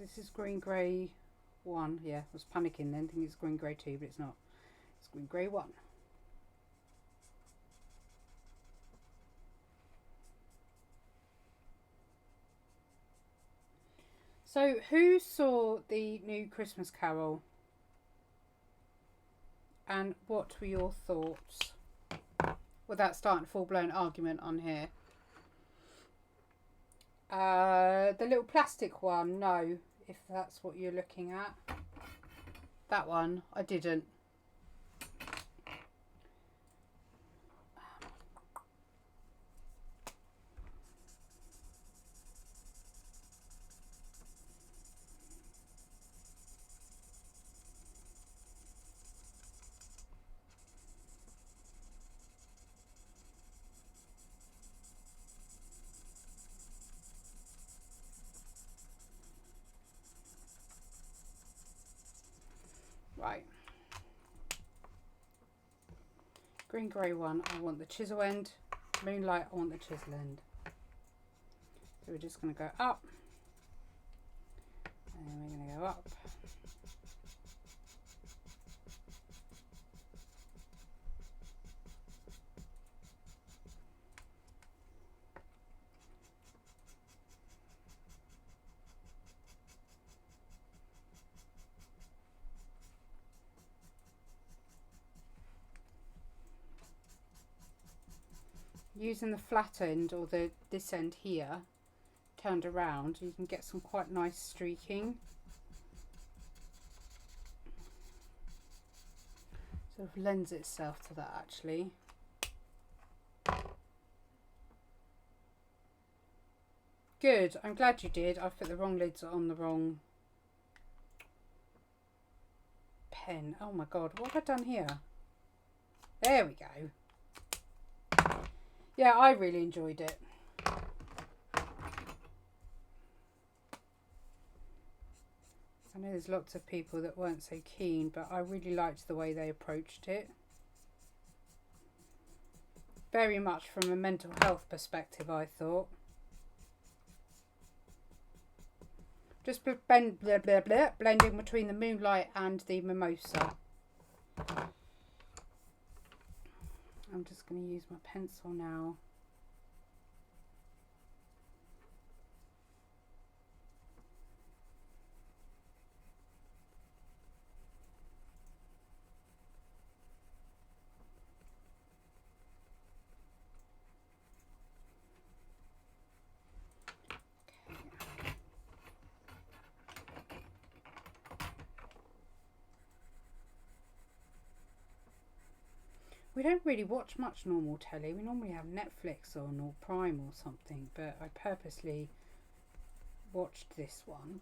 This is green grey 1. Yeah, I was panicking then, thinking it's green grey 2, but it's not. It's green grey 1. So, who saw the new Christmas Carol? And what were your thoughts? Without starting a full-blown argument on here. The little plastic one, no, if that's what you're looking at. That one, I didn't. Right. Green grey one, I want the chisel end. Moonlight, I want the chisel end. So we're just going to go up. And we're going to go up. Using the flat end or this end here turned around, you can get some quite nice streaking. Sort of lends itself to that actually. Good, I'm glad you did. I've put the wrong lids on the wrong pen. Oh my god, what have I done here? There we go. Yeah, I really enjoyed it. I know there's lots of people that weren't so keen, but I really liked the way they approached it. Very much from a mental health perspective, I thought. Just blending between the moonlight and the mimosa. I'm just going to use my pencil now. We don't really watch much normal telly. We normally have Netflix on or Prime or something, but I purposely watched this one.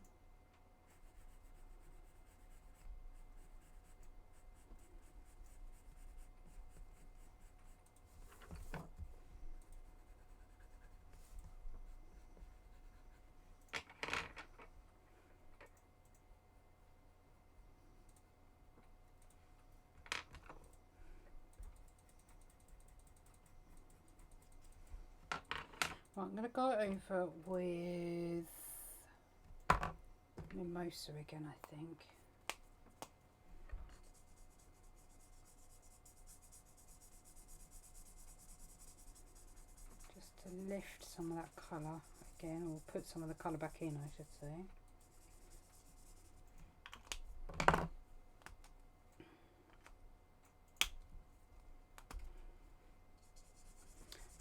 Right, I'm going to go over with mimosa again, I think. Just to lift some of that colour again, or put some of the colour back in, I should say.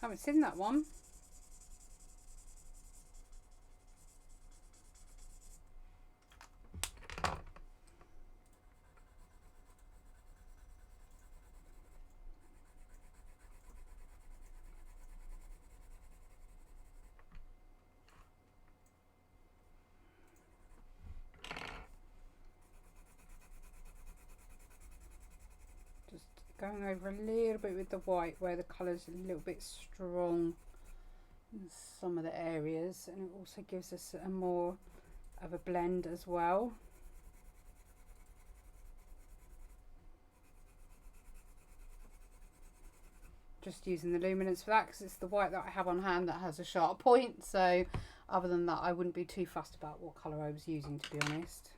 Haven't seen that one. Going over a little bit with the white where the colour's a little bit strong in some of the areas, and it also gives us a more of a blend as well. Just using the luminance for that because it's the white that I have on hand that has a sharp point, so other than that I wouldn't be too fussed about what colour I was using, to be honest.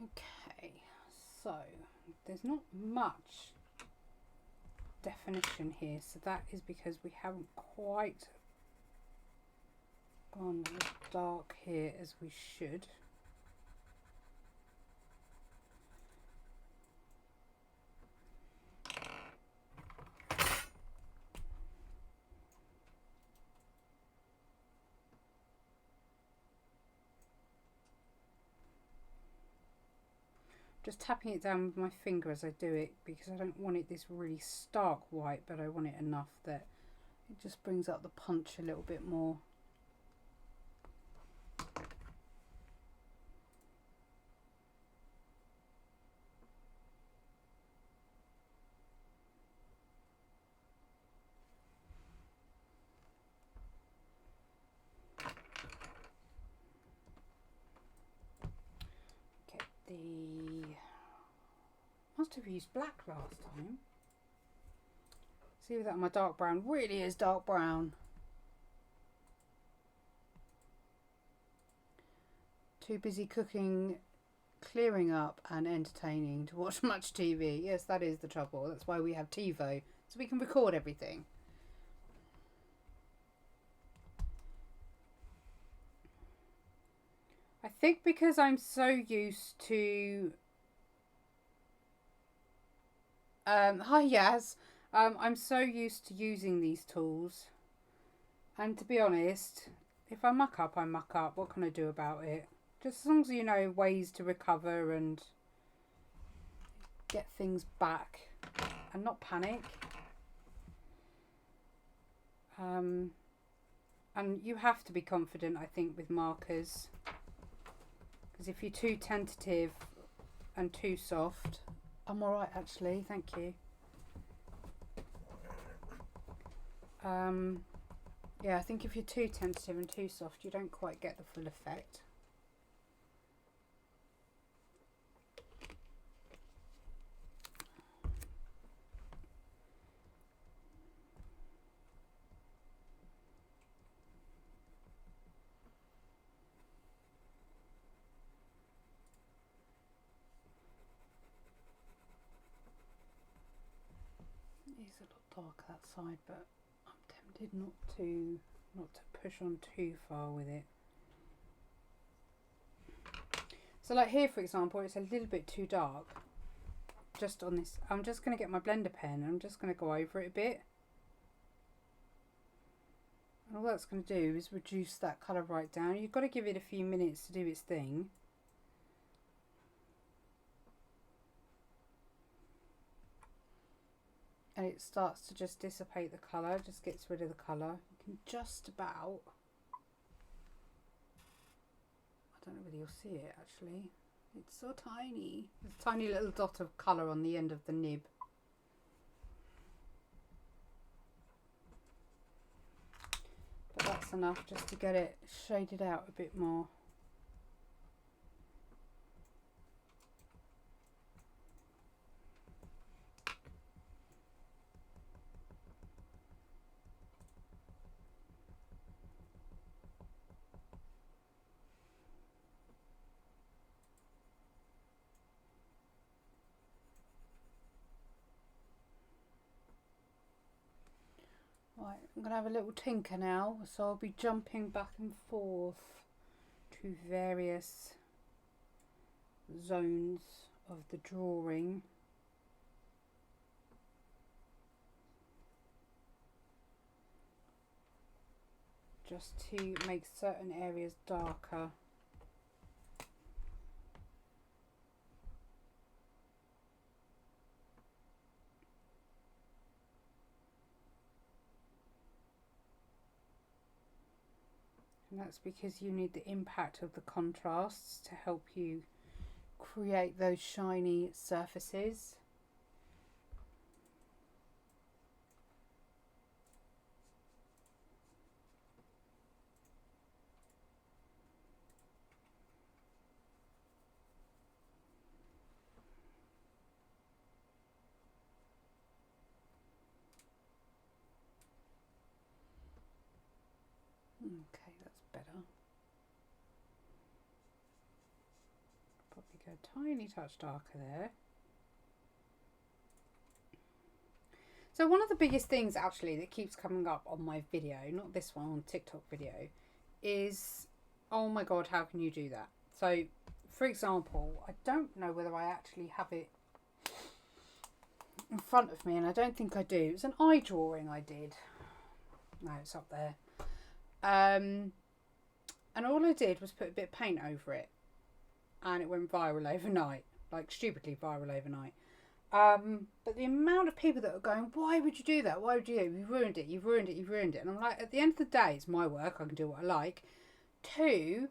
Okay, so there's not much definition here, so that is because we haven't quite gone as dark here as we should. Just tapping it down with my finger as I do it, because I don't want it this really stark white, but I want it enough that it just brings up the punch a little bit more. Must have used black last time. See that my dark brown really is dark brown. Too busy cooking, clearing up and entertaining to watch much TV. Yes, that is the trouble. That's why we have TiVo, so we can record everything. I think because I'm so used to hi Yaz. I'm so used to using these tools, and to be honest, if I muck up, I muck up. What can I do about it? Just as long as you know ways to recover and get things back and not panic. And you have to be confident, I think, with markers, because if you're too tentative and too soft, I'm alright actually, thank you. Yeah, I think if you're too tentative and too soft, you don't quite get the full effect. It is a lot darker that side, but I'm tempted not to push on too far with it. So like here, for example, it's a little bit too dark. Just on this, I'm just going to get my blender pen and I'm just going to go over it a bit. And all that's going to do is reduce that colour right down. You've got to give it a few minutes to do its thing. And it starts to just dissipate the colour, just gets rid of the colour. You can just about, I don't know whether you'll see it actually, it's so tiny. There's a tiny little dot of colour on the end of the nib. But that's enough just to get it shaded out a bit more. Right, I'm going to have a little tinker now, so I'll be jumping back and forth to various zones of the drawing. Just to make certain areas darker. And that's because you need the impact of the contrasts to help you create those shiny surfaces. Okay, that's better. Probably go a tiny touch darker there. So one of the biggest things actually that keeps coming up on my video, not this one, on TikTok video, is, oh my god, how can you do that? So for example, I don't know whether I actually have it in front of me, and I don't think I do. It's an eye drawing I did. No, it's up there. And all I did was put a bit of paint over it, and it went viral overnight, like stupidly viral overnight. But the amount of people that are going, why would you do that? Why would you do it? You've ruined it, you've ruined it, you've ruined it. And I'm like, at the end of the day, it's my work, I can do what I like. 2,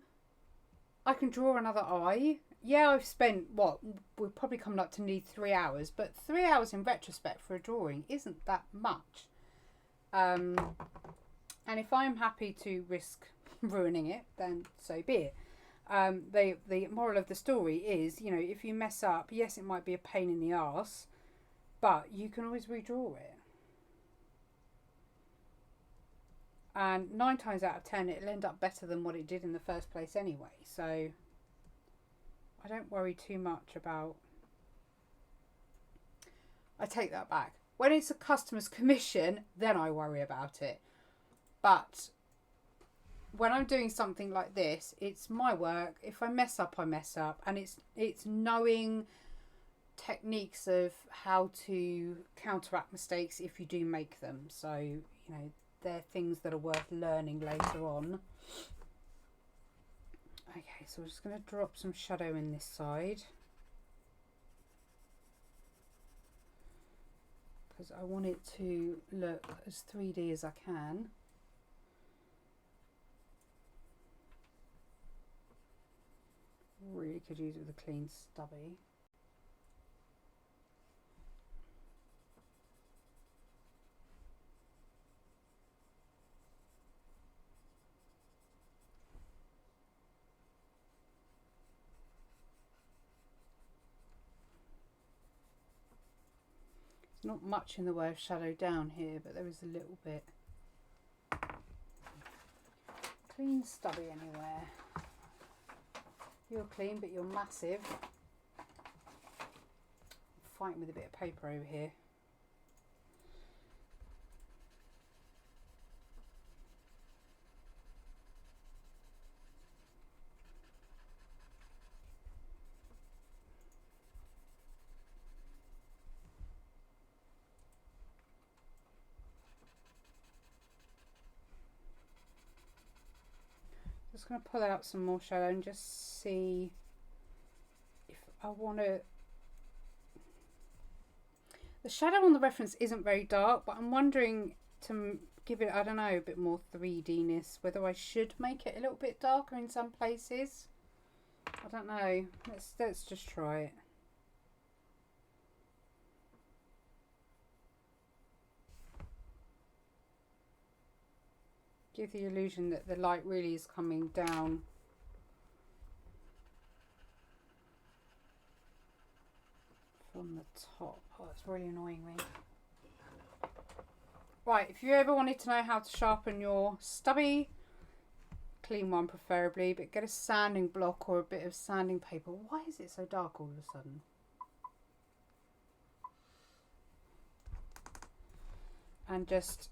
I can draw another eye. Yeah, I've spent, what, we're probably coming up to need 3 hours, but 3 hours in retrospect for a drawing isn't that much. And if I'm happy to risk ruining it, then so be it. The moral of the story is, you know, if you mess up, yes, it might be a pain in the arse, but you can always redraw it. And 9 times out of 10, it'll end up better than what it did in the first place anyway. So I don't worry too much about... I take that back. When it's a customer's commission, then I worry about it. But when I'm doing something like this, it's my work. If I mess up, I mess up. And it's knowing techniques of how to counteract mistakes if you do make them. So, you know, they're things that are worth learning later on. Okay, so we're just going to drop some shadow in this side, because I want it to look as 3D as I can. Really could use it with a clean stubby. There's not much in the way of shadow down here, but there is a little bit. Clean stubby anywhere. You're clean, but you're massive. I'm fighting with a bit of paper over here. Just going to pull out some more shadow and just see if I want to... The shadow on the reference isn't very dark, but I'm wondering to give it, I don't know, a bit more 3D-ness, whether I should make it a little bit darker in some places. I don't know. Let's just try it. Give the illusion that the light really is coming down from the top. Oh, it's really annoying me. Right, if you ever wanted to know how to sharpen your stubby, clean one preferably, but get a sanding block or a bit of sanding paper. Why is it so dark all of a sudden? And just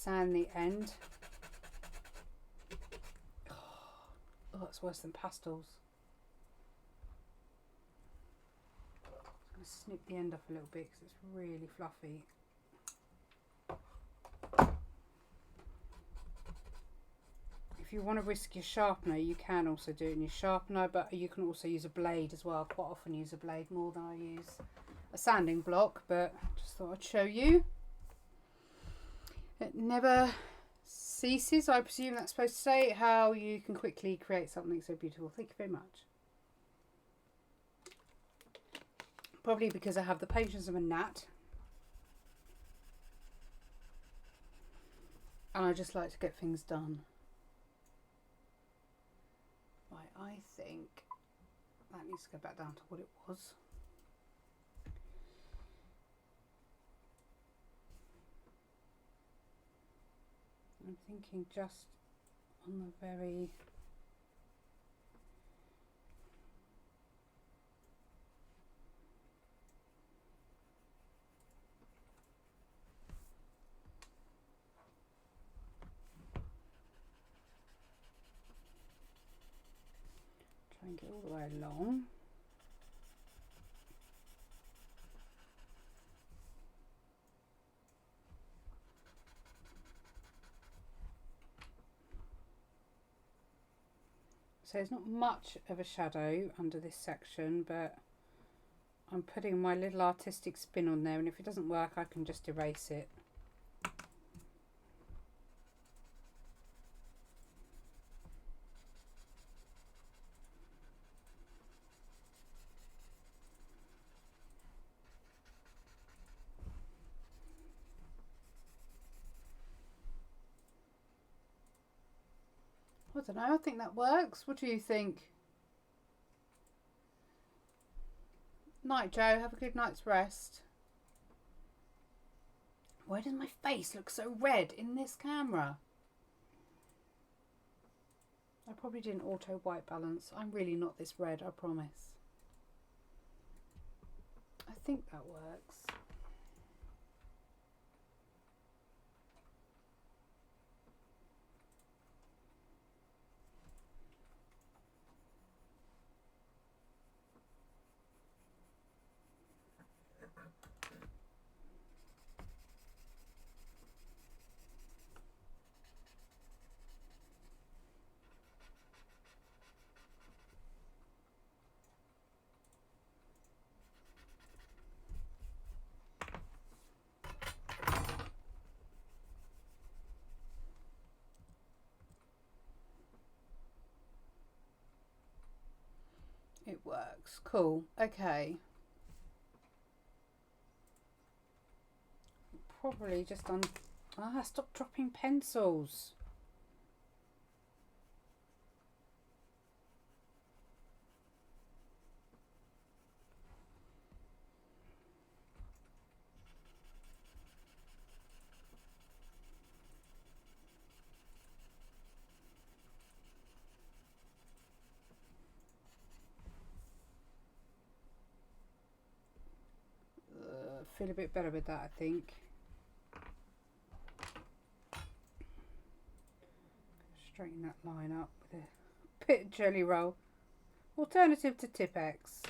sand the end. Oh, it's worse than pastels. I'm going to snip the end off a little bit because it's really fluffy. If you want to risk your sharpener, you can also do it in your sharpener, but you can also use a blade as well. I quite often use a blade more than I use a sanding block, but just thought I'd show you. It never ceases, I presume that's supposed to say, how you can quickly create something so beautiful. Thank you very much. Probably because I have the patience of a gnat. And I just like to get things done. Right, I think that needs to go back down to what it was. I'm thinking just on the very try and get all the way along. So there's not much of a shadow under this section, but I'm putting my little artistic spin on there, and if it doesn't work I can just erase it. I don't know, I think that works. What do you think? Night, Joe. Have a good night's rest. Why does my face look so red in this camera? I probably didn't auto white balance. I'm really not this red, I promise. I think that works. It works. Cool. Okay. Probably just on... Ah, stop dropping pencils. Feel a bit better with that, I think. Straighten that line up with a bit of jelly roll. Alternative to Tipp-Ex.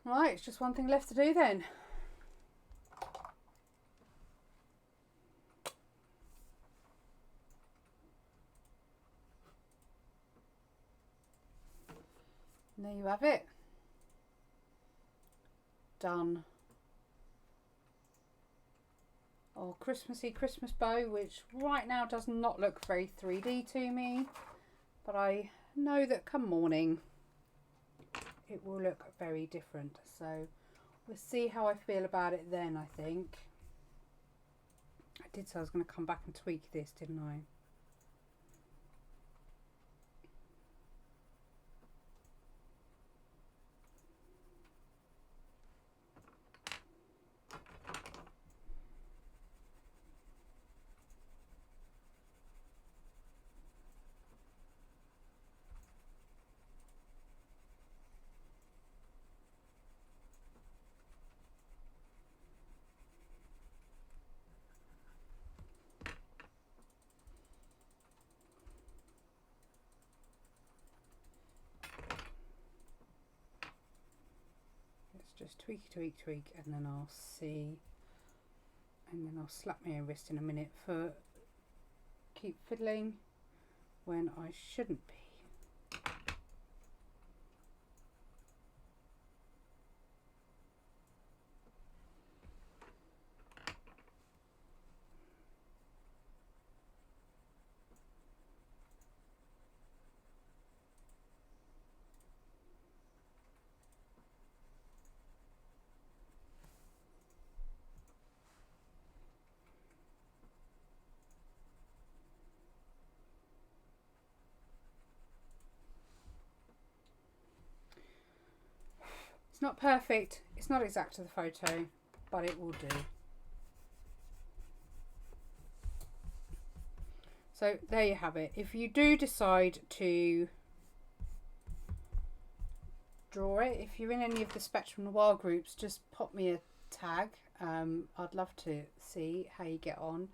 Right, it's just one thing left to do then. And there you have it. Done. Or Christmassy Christmas bow, which right now does not look very 3D to me, but I know that come morning it will look very different. So we'll see how I feel about it then. I think I did say I was going to come back and tweak this, didn't I? Just tweak, and then I'll see, and then I'll slap my own wrist in a minute for keep fiddling when I shouldn't be. It's not perfect, it's not exact to the photo, but it will do. So there you have it. If you do decide to draw it, if you're in any of the Spectrum Noir groups, just pop me a tag. I'd love to see how you get on.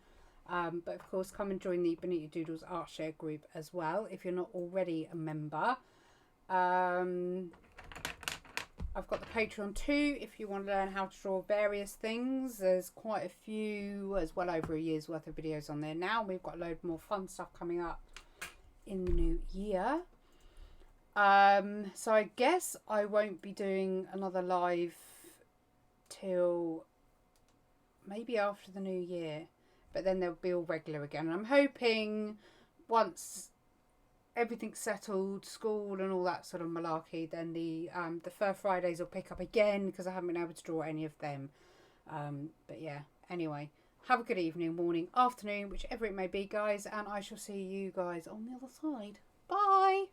But of course, come and join the Bonnita Doodles Art Share group as well if you're not already a member. I've got the Patreon too if you want to learn how to draw various things. There's quite a few, there's well over a year's worth of videos on there now. We've got a load more fun stuff coming up in the new year. So I guess I won't be doing another live till maybe after the new year, but then they'll be all regular again. And I'm hoping once everything's settled, school and all that sort of malarkey, then the Fur Fridays will pick up again because I haven't been able to draw any of them. But yeah, anyway, have a good evening, morning, afternoon, whichever it may be, guys, and I shall see you guys on the other side. Bye!